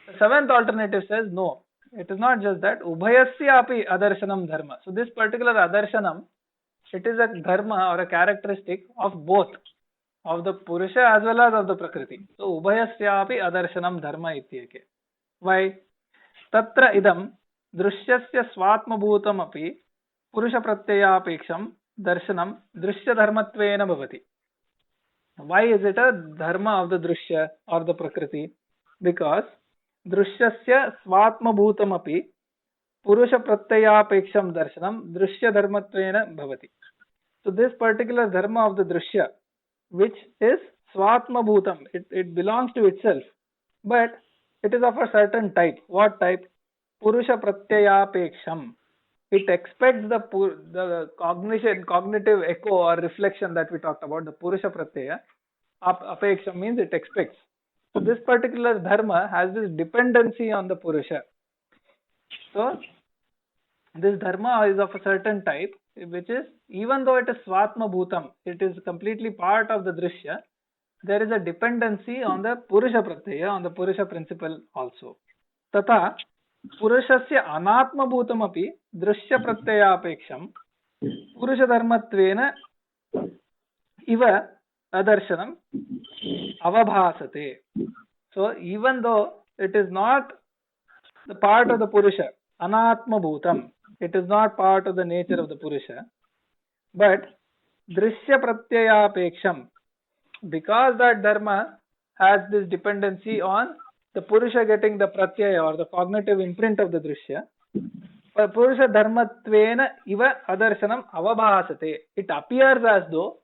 The seventh alternative says no, it is not just that. Ubhayasya api Adarshanam Dharma. So this particular Adarshanam, it is a dharma or a characteristic of both, of the Purusha as well as of the Prakriti. So Ubhayasya api Adarshanam Dharma ityeke. Why? Tatra idam Drishyasya Swatma Bhutam api Purusha Pratyayapeksham Darshanam Drishya Dharmatvena Bhavati. Why is it a dharma of the Drishya or the Prakriti? Because Drishyasya Swatma Bhutam api Purusha Pratyayapeksham Darshanam Drishya Dharmatvena Bhavati. So this particular dharma of the Drishya, which is Swatma Bhutam, it belongs to itself, but it is of a certain type. What type? Purusha Pratyayapeksham. It expects the cognitive echo or reflection that we talked about, the Purusha Pratyaya. Apeksham means it expects. So this particular dharma has this dependency on the Purusha. So this dharma is of a certain type, which is, even though it is Swatma Bhutam, it is completely part of the Drishya, there is a dependency on the Purusha Pratyaya, on the Purusha principle also. Tata Purushasya Anatma Bhutam api Drishya Pratyayapeksham Purusha Dharmatvena Iva Adarshanam Avabhasate. So even though it is not the part of the Purusha, Anatma Bhutam, it is not part of the nature of the Purusha, but Drishya Pratyayapeksham, because that dharma has this dependency on the Purusha getting the Pratyaya or the cognitive imprint of the Drishya, Purusha Dharmatvena Iva Adarshanam Avabhasate. It appears as though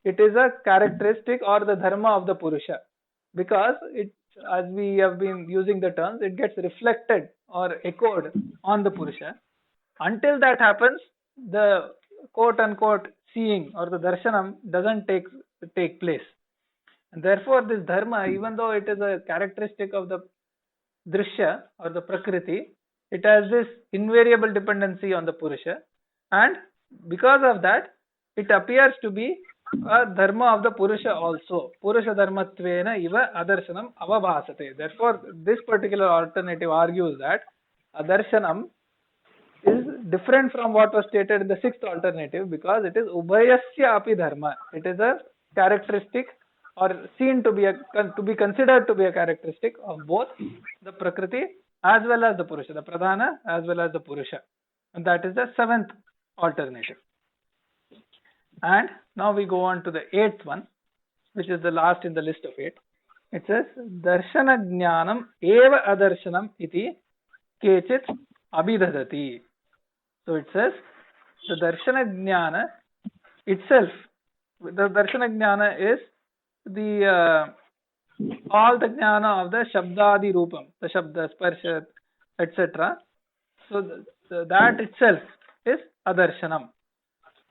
it is a characteristic or the dharma of the Purusha, because it, as we have been using the terms, it gets reflected or echoed on the Purusha. Until that happens, the quote unquote seeing or the darshanam doesn't take place. And therefore, this dharma, even though it is a characteristic of the drishya or the prakriti, it has this invariable dependency on the Purusha, and because of that, it appears to be a dharma of the Purusha also. Purusha dharmatvena iva adarshanam avabhasate. Therefore, this particular alternative argues that adarshanam is different from what was stated in the sixth alternative, because it is ubhayasya api dharma. It is a characteristic or seen to be considered to be a characteristic of both the Prakriti as well as the Purusha, the Pradhana as well as the Purusha. And that is the seventh alternative. And now we go on to the eighth one, which is the last in the list of eight. It says, Darshana Jnanam eva adarshanam iti kechit abhidadati. So it says, the Darshana Jnana itself, the Darshana Jnana is the all the Jnana of the Shabdadi Rupam, the Shabda, Sparsha, etc. So that itself is Adarshanam.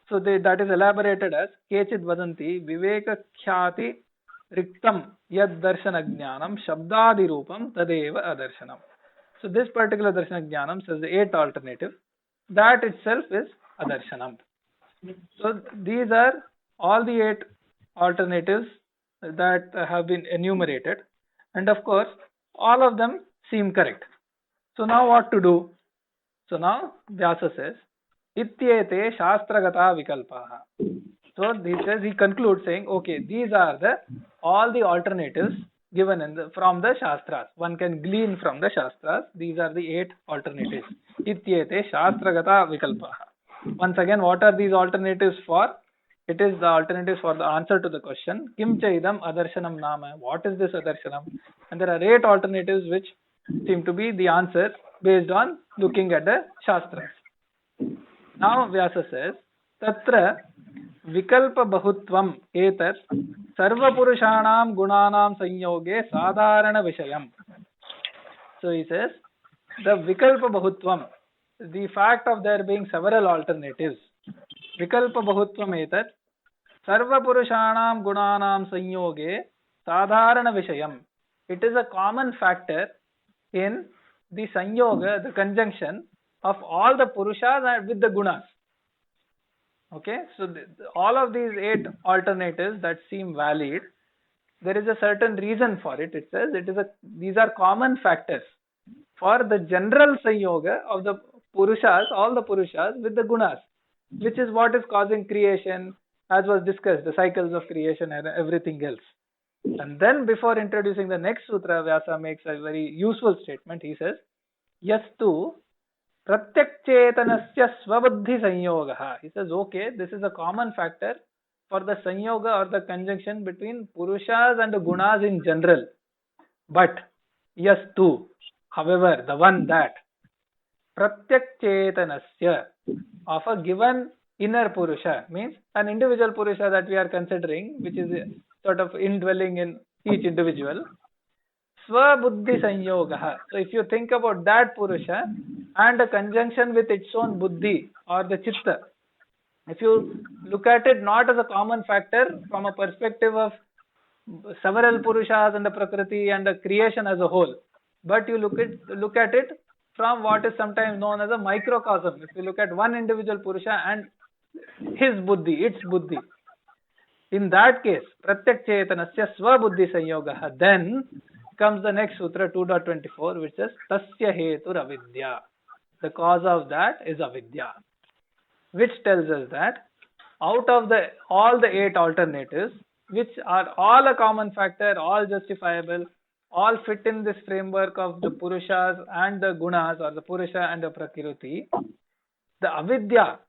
So that is elaborated as Kechid Vadanti Viveka Khyati Riktam Yad Darshana Jnanam Shabdadi Rupam Tadeva Adarshanam. So this particular Darshana Jnanam says the eighth alternative. That itself is Adarshanam. So these are all the eight alternatives that have been enumerated, and of course all of them seem correct. So now what to do? So now Vyasa says, Ityete Shastragata Vikalpaha. So he concludes saying, okay, these are all the alternatives given from the Shastras. One can glean from the Shastras. These are the eight alternatives. Ityete Shastragata Vikalpaha. Once again, what are these alternatives for? It is the alternatives for the answer to the question, Kim Chaidam Adarshanam Nama. What is this Adarshanam? And there are eight alternatives which seem to be the answer based on looking at the Shastras. Now Vyasa says, Tatra Vikalpa Bahutvam Etat Sarva Purushanam Gunanam Sanyoge Sadharana Vishayam. So he says, the Vikalpa Bahutvam, the fact of there being several alternatives. Vikalpa bahutvam etat sarva purushanam gunanam sanyoge sadharana vishayam. It is a common factor in the sanyoga, the conjunction of all the purushas and with the gunas. Okay, so all of these 8 alternatives that seem valid, there is a certain reason for it. It says these are common factors for the general sanyoga of the purushas, all the purushas with the gunas, which is what is causing creation, as was discussed, the cycles of creation and everything else. And then before introducing the next sutra, Vyasa makes a very useful statement. He says, Yastu pratyakchetanasya swabuddhi sanyogaha. He says, okay, this is a common factor for the sanyoga or the conjunction between purushas and gunas in general. But yastu, however, the one that pratyakchetanasya of a given inner purusha, means an individual purusha that we are considering, which is sort of indwelling in each individual, swabuddhi sanyogaha. So if you think about that purusha and a conjunction with its own buddhi or the chitta, if you look at it not as a common factor from a perspective of several purushas and the prakriti and the creation as a whole, but you look at it from what is sometimes known as a microcosm. If you look at one individual purusha and his buddhi, its buddhi, in that case, pratyak chetanasya swabuddhi sanyogaha, then comes the next sutra 2.24, which says tasya hetur avidya. The cause of that is avidya, which tells us that out of all the 8 alternatives, which are all a common factor, all justifiable, all fit in this framework of the purushas and the gunas, or the purusha and the prakriti, the avidya,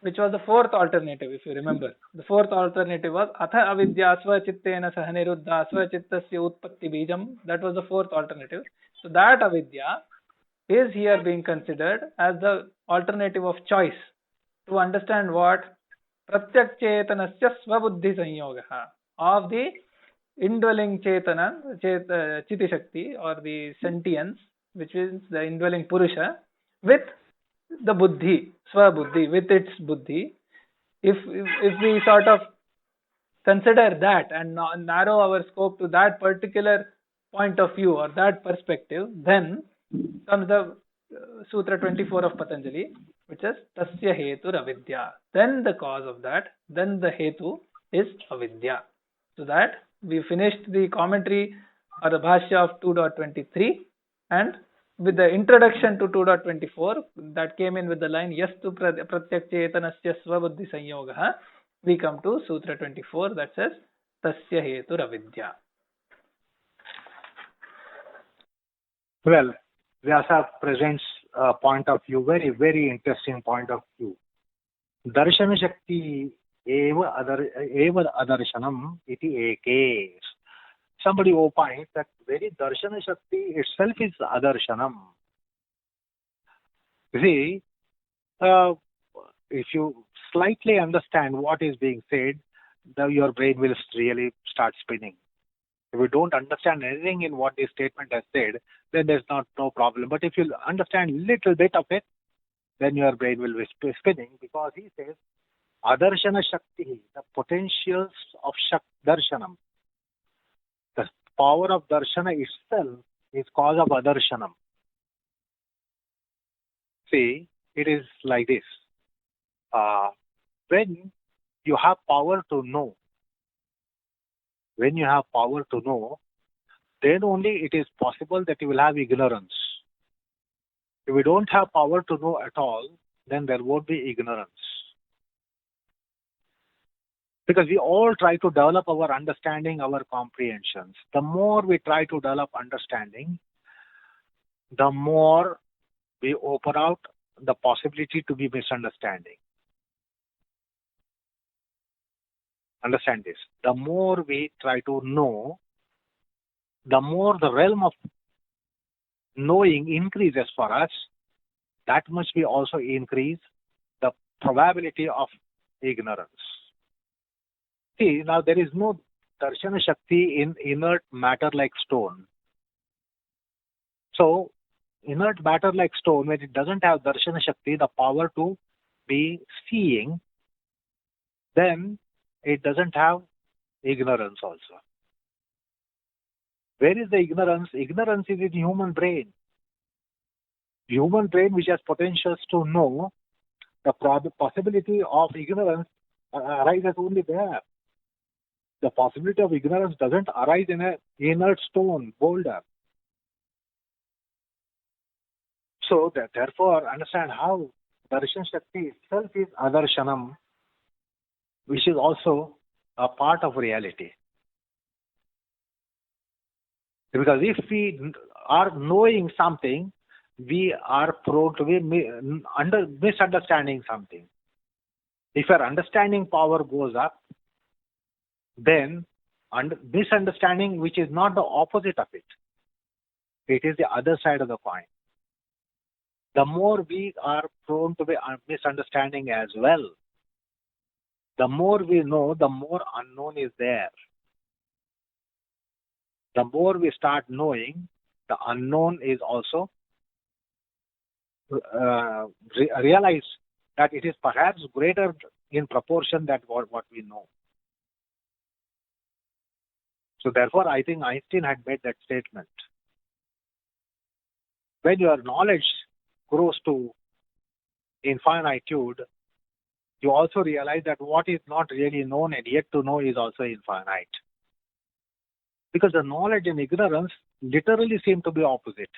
which was the 4th alternative, if you remember. The 4th alternative was atha avidya swachittena sahaniruddha swachittasya utpatti bijam. That was the 4th alternative. So that avidya is here being considered as the alternative of choice to understand what pratyak chetanasya swabuddhi sanyogaha, of the indwelling chetana, chiti shakti, or the sentience, which is the indwelling purusha, with the buddhi, swabuddhi, with its buddhi. If we sort of consider that and narrow our scope to that particular point of view or that perspective, then comes the Sutra 24 of Patanjali, which is Tasya Hetur Avidya. Then the cause of that, then the Hetu is Avidya. So that we finished the commentary or the Bhashya of 2.23, and with the introduction to 2.24 that came in with the line Yastu Pratyak Chetanasya Swabuddhi Sanyogaha, we come to Sutra 24 that says Tasya Hetur Avidya. Well, Vyasa presents a point of view, very, very interesting point of view. Darshana Shakti eva adarshanam iti ekes. Somebody opines that very Darshana Shakti itself is adarshanam. You see, if you slightly understand what is being said, your brain will really start spinning. If you don't understand anything in what this statement has said, then there's no problem. But if you understand a little bit of it, then your brain will be spinning, because he says, Adarshana Shakti, the potentials of Darshanam. The power of Darshana itself is cause of Adarshanam. See, it is like this. When you have power to know, then only it is possible that you will have ignorance. If we don't have power to know at all, then there won't be ignorance. Because we all try to develop our understanding, our comprehensions. The more we try to develop understanding, the more we open out the possibility to be misunderstanding. Understand this. The more we try to know, the more the realm of knowing increases for us, that much we also increase the probability of ignorance. See, now there is no Darshana Shakti in inert matter like stone. So, inert matter like stone, when it doesn't have darshana shakti, the power to be seeing, then it doesn't have ignorance also. Where is the ignorance? Ignorance is in human brain. Human brain which has potentials to know, the possibility of ignorance arises only there. The possibility of ignorance doesn't arise in an inert stone, boulder. So therefore, understand how darshan shakti itself is adarshanam, which is also a part of reality. Because if we are knowing something, we are prone to be misunderstanding something. If our understanding power goes up, then misunderstanding, which is not the opposite of it, it is the other side of the coin. The more we are prone to be misunderstanding as well, the more we know, the more unknown is there. The more we start knowing, the unknown is also realize that it is perhaps greater in proportion than what we know. So therefore, I think Einstein had made that statement. When your knowledge grows to infinitude, you also realize that what is not really known and yet to know is also infinite. Because the knowledge and ignorance literally seem to be opposite.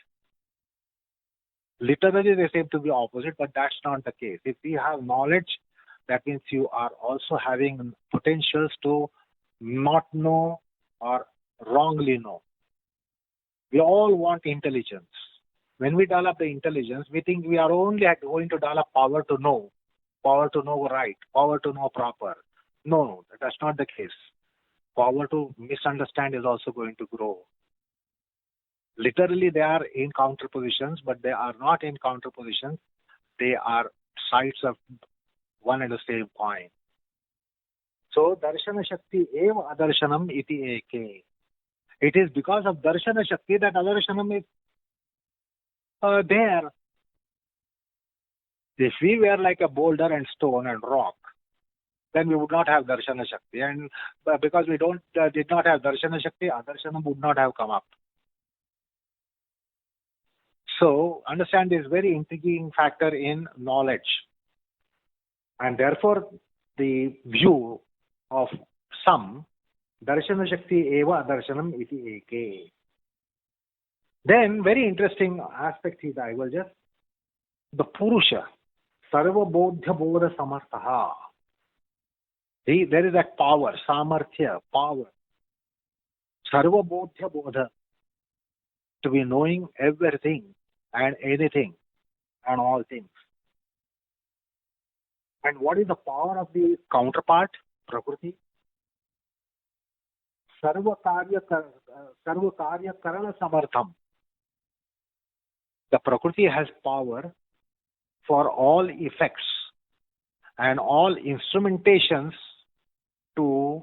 Literally they seem to be opposite, but that's not the case. If we have knowledge, that means you are also having potentials to not know or wrongly know. We all want intelligence. When we develop the intelligence, we think we are only going to develop power to know right, power to know proper. No, that's not the case. Power to misunderstand is also going to grow. Literally, they are in counterpositions, but they are not in counterpositions. They are sides of one and the same coin. So, darshana shakti eva adarshanam iti eke. It is because of darshana shakti that adarshanam is there. If we were like a boulder and stone and rock, then we would not have darshana shakti. And because we did not have darshana shakti, adarshanam would not have come up. So, understand this very intriguing factor in knowledge. And therefore, the view of some, darshana shakti eva darshanam iti eke. Then, very interesting aspect is, I will just, the Purusha, sarva bodhya bodha samarthaha. There is that power, samarthya, power. Sarva bodhya bodha, to be knowing everything and anything and all things. And what is the power of the counterpart, Prakriti? Sarva karya karana samartham. The Prakriti has power for all effects and all instrumentations to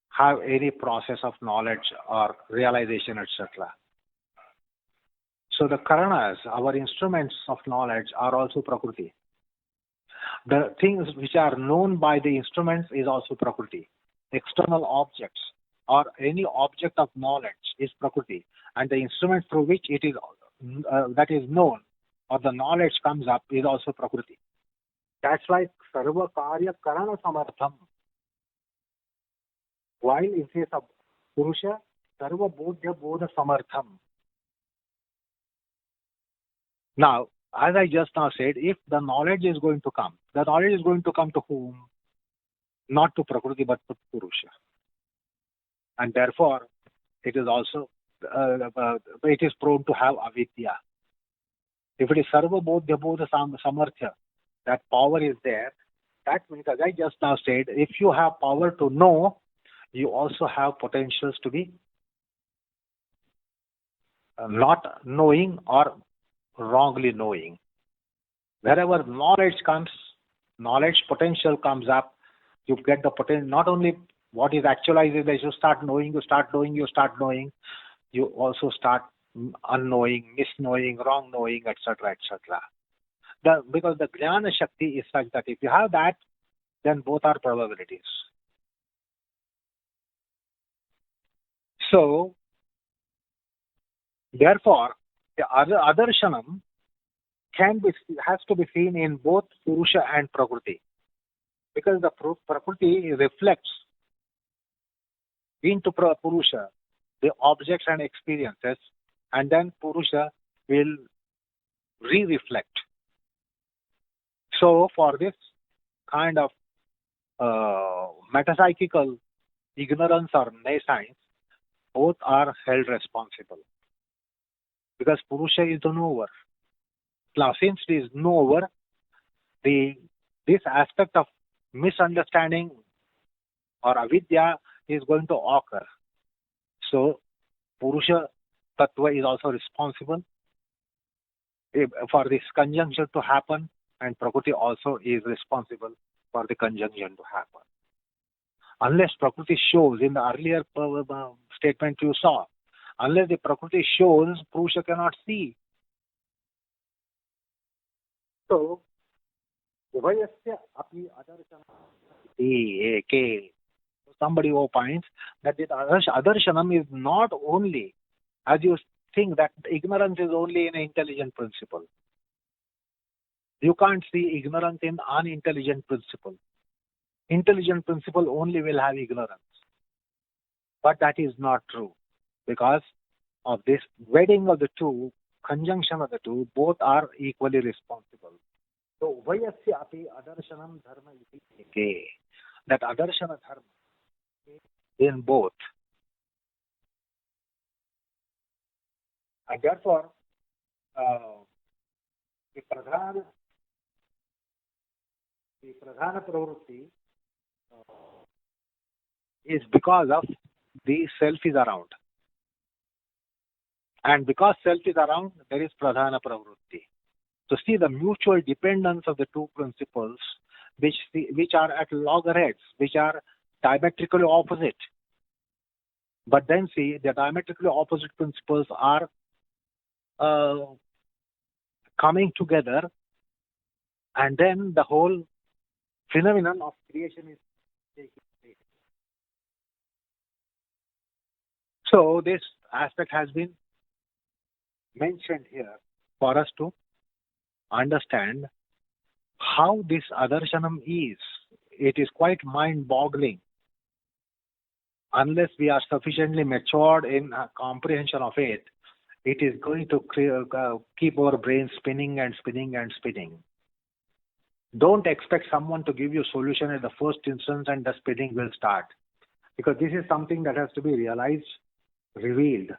have any process of knowledge or realization, etc. So the karanas, our instruments of knowledge, are also Prakriti. The things which are known by the instruments is also Prakriti. External objects or any object of knowledge is Prakriti. And the instrument through which it is that is known or the knowledge comes up is also Prakriti. That's why Sarva Karya Karana Samartham. While in case of Purusha, Sarva Bodhya Bodha Samartham. Now, as I just now said, if the knowledge is going to come, the knowledge is going to come to whom? Not to Prakriti, but to Purusha. And therefore, it is also, it is prone to have avidya. If it is Sarva Bodhya Bodha Samarthya, that power is there, that means, as I just now said, if you have power to know, you also have potentials to be not knowing or wrongly knowing. Wherever knowledge comes, knowledge potential comes up, you get the potential, not only what is actualized is that you start knowing, you also start unknowing, misknowing, wrong knowing, etc., etc. Because the Jnana Shakti is such that if you have that, then both are probabilities. So, therefore, the Adarshanam has to be seen in both Purusha and Prakriti. Because the Prakriti reflects into Purusha the objects and experiences, and then Purusha will re-reflect. So, for this kind of metapsychical ignorance or nescience, both are held responsible. Because Purusha is the knower. Now, since it is knower, this aspect of misunderstanding or avidya is going to occur. So, Purusha Tattva is also responsible for this conjunction to happen, and Prakriti also is responsible for the conjunction to happen. Unless Prakriti shows, in the earlier statement you saw, unless the Prakriti shows, Purusha cannot see. So, Uvayasya api adarshanam. Somebody opines that this adarshanam is not only, as you think that ignorance is only in an intelligent principle. You can't see ignorance in unintelligent principle. Intelligent principle only will have ignorance. But that is not true. Because of this wedding of the two, conjunction of the two, both are equally responsible. So, Vayasya api adarshanam dharma iti. That adarshana dharma in both. And therefore, the pradhana pravrutti is because of the self is around. And because self is around, there is pradhana pravrutti. So see the mutual dependence of the two principles, which are at loggerheads, which are diametrically opposite. But then see, the diametrically opposite principles are coming together, and then the whole phenomenon of creation is taking place. So this aspect has been mentioned here for us to understand how this adarshanam is. It is quite mind-boggling. Unless we are sufficiently matured in comprehension of it, it is going to keep our brain spinning and spinning and spinning. Don't expect someone to give you a solution at the first instance and the spinning will start. Because this is something that has to be realized, revealed.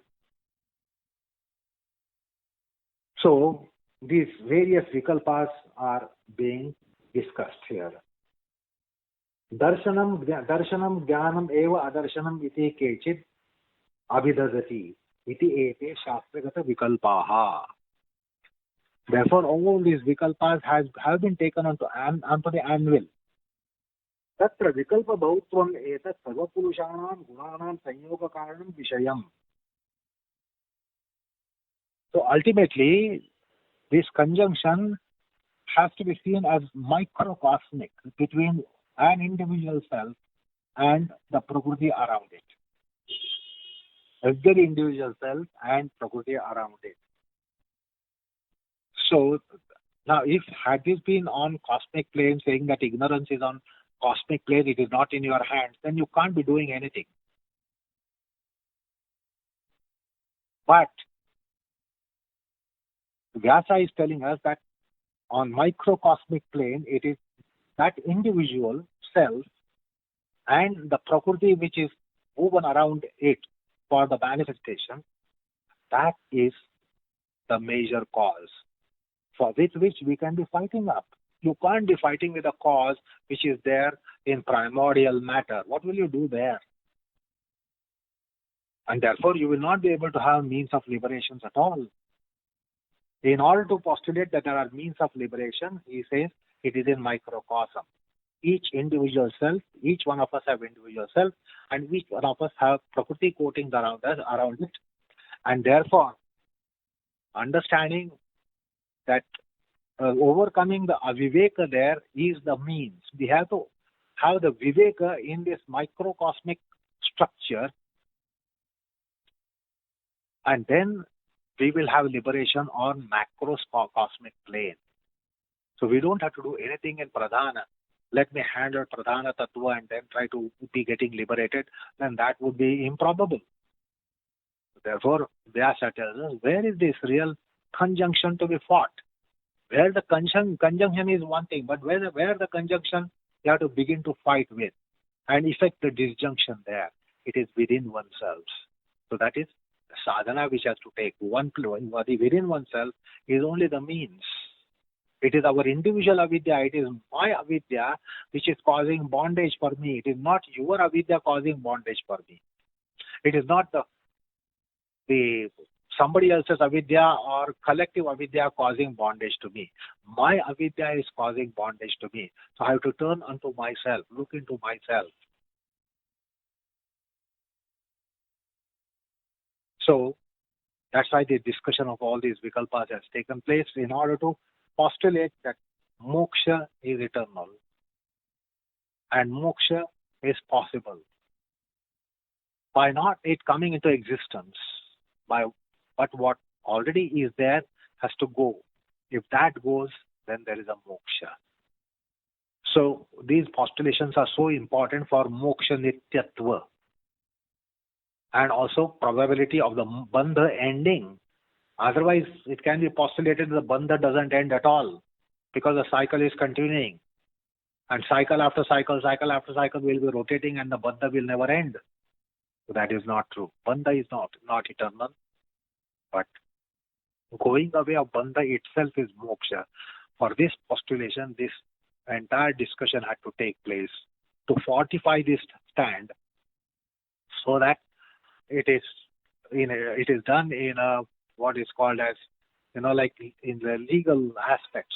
So, these various vikalpas are being discussed here. Darshanam jnanam eva adarshanam iti kechid abhidadati iti ete shastragata vikalpaha. Therefore, all these vikalpas have been taken onto the anvil. Tatra vikalpa bhautvam etat sarvapurushanam gunanam sanyoga karanam vishayam. So ultimately, this conjunction has to be seen as microcosmic between an individual self and the Prakriti around it. Every individual self and Prakriti around it. So, now if had this been on cosmic plane, saying that ignorance is on cosmic plane, it is not in your hands, then you can't be doing anything. But Vyasa is telling us that on microcosmic plane, it is that individual self and the Prakriti which is woven around it for the manifestation, that is the major cause for which we can be fighting up. You can't be fighting with a cause which is there in primordial matter. What will you do there? And therefore, you will not be able to have means of liberations at all. In order to postulate that there are means of liberation, he says it is in microcosm. Each individual self, each one of us have individual self, and each one of us have Prakriti coatings around it. And therefore, understanding that overcoming the aviveka there is the means. We have to have the viveka in this microcosmic structure, and then we will have liberation on macrocosmic plane. So we don't have to do anything in pradhana. Let me handle pradhana tattva and then try to be getting liberated, then that would be improbable. Therefore, Vyasa tells us, where is this real conjunction to be fought? Where the conjunction is one thing, but where the conjunction you have to begin to fight with and effect the disjunction there. It is within oneself. So that is sadhana which has to take one within oneself is only the means. It is our individual avidya, it is my avidya which is causing bondage for me. It is not your avidya causing bondage for me. It is not the somebody else's avidya or collective avidya causing bondage to me. My avidya is causing bondage to me. So I have to turn unto myself, look into myself. So that's why the discussion of all these vikalpas has taken place in order to postulate that moksha is eternal and moksha is possible by not it coming into existence, but what already is there has to go. If that goes, then there is a moksha. So these postulations are so important for moksha nityatva and also probability of the bandha ending. Otherwise, it can be postulated the bandha doesn't end at all because the cycle is continuing. And cycle after cycle will be rotating and the bandha will never end. So that is not true. Bandha is not eternal. But going away of bandha itself is moksha. For this postulation, this entire discussion had to take place to fortify this stand so that it is done in a what is called as, like in the legal aspects.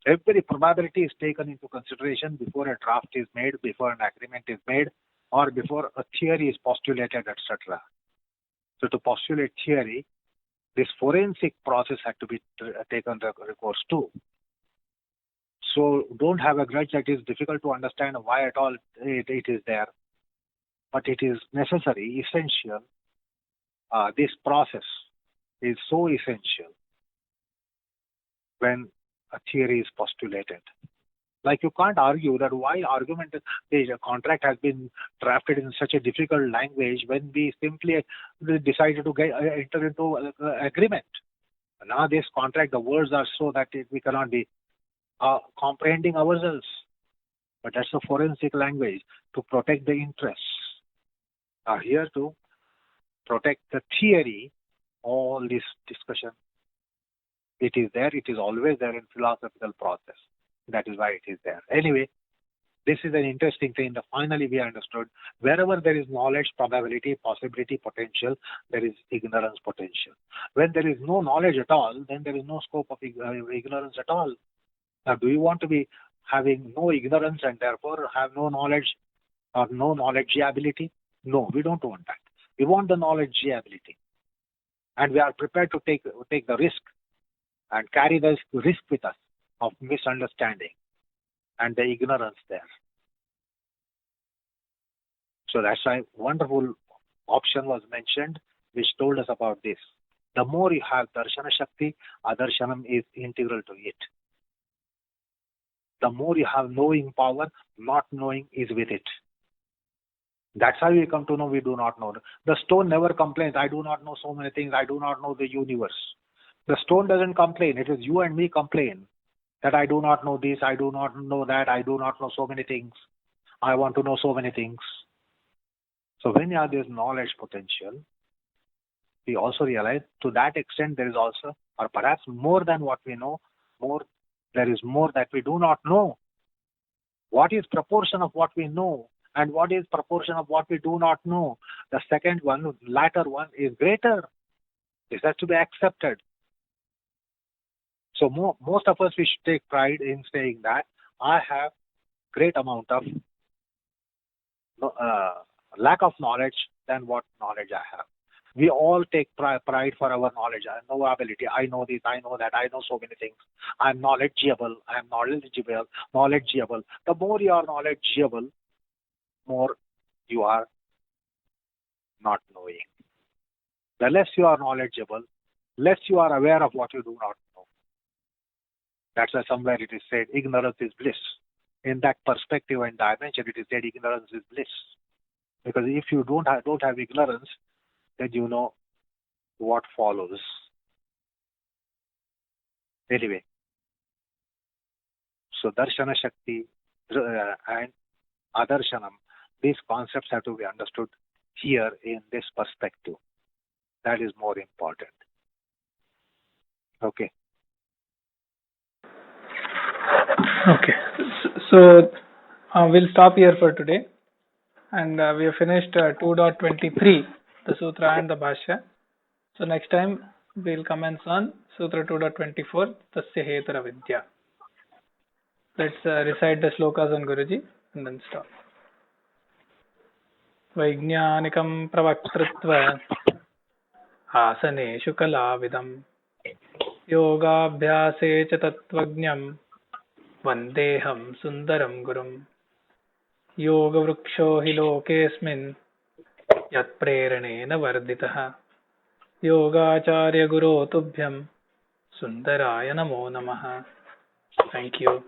Every probability is taken into consideration before a draft is made, before an agreement is made, or before a theory is postulated, etc. So to postulate theory, this forensic process had to be taken recourse to. So don't have a grudge that it is difficult to understand why at all it is there. But it is necessary, essential. This process is so essential when a theory is postulated. Like you can't argue that why the contract has been drafted in such a difficult language when we simply decided to enter into agreement. Now this contract, the words are so that we cannot be comprehending ourselves. But that's the forensic language to protect the interests. Here to protect the theory, all this discussion, it is there, it is always there in philosophical process. That is why it is there. Anyway, this is an interesting thing. Finally, we understood wherever there is knowledge, probability, possibility, potential, there is ignorance potential. When there is no knowledge at all, then there is no scope of ignorance at all. Now, do you want to be having no ignorance and therefore have no knowledge or no knowledgeability? No, we don't want that. We want the knowledgeability. And we are prepared to take the risk and carry the risk with us of misunderstanding and the ignorance there. So that's why wonderful option was mentioned which told us about this. The more you have darshana shakti, adarshanam is integral to it. The more you have knowing power, not knowing is with it. That's how we come to know we do not know. The stone never complains, I do not know so many things, I do not know the universe. The stone doesn't complain, it is you and me complain that I do not know this, I do not know that, I do not know so many things, I want to know so many things. So when you have this knowledge potential, we also realize to that extent there is also, or perhaps more than what we know, there is more that we do not know. What is proportion of what we know? And what is proportion of what we do not know? The second one, latter one, is greater. This has to be accepted. So most of us, we should take pride in saying that I have great amount of lack of knowledge than what knowledge I have. We all take pride for our knowledge. I know ability. I know this. I know that. I know so many things. I'm knowledgeable. I'm knowledgeable. Knowledgeable. The more you are knowledgeable, more you are not knowing. The less you are knowledgeable, less you are aware of what you do not know. That's why somewhere it is said, ignorance is bliss. In that perspective and dimension, it is said ignorance is bliss. Because if you don't have ignorance, then you know what follows. Anyway, so Darshana Shakti and Adarshanam, these concepts have to be understood here in this perspective. That is more important. Okay. Okay. So we'll stop here for today. And we have finished 2.23, the Sutra and the Bhashya. So next time we'll commence on Sutra 2.24, Tasya Hetara Vidya. Let's recite the slokas on Guruji and then stop. Vaijñānikam pravaktritva आसनेषु कलाविदम् योगाभ्यासे च तत्त्वज्ञम् वन्देऽहं सुन्दरं गुरुम् योगवृक्षो हि लोकेऽस्मिन् यत्प्रेरणेन वर्धितः योगाचार्य गुरो तुभ्यं सुन्दराय नमो नमः. Thank you.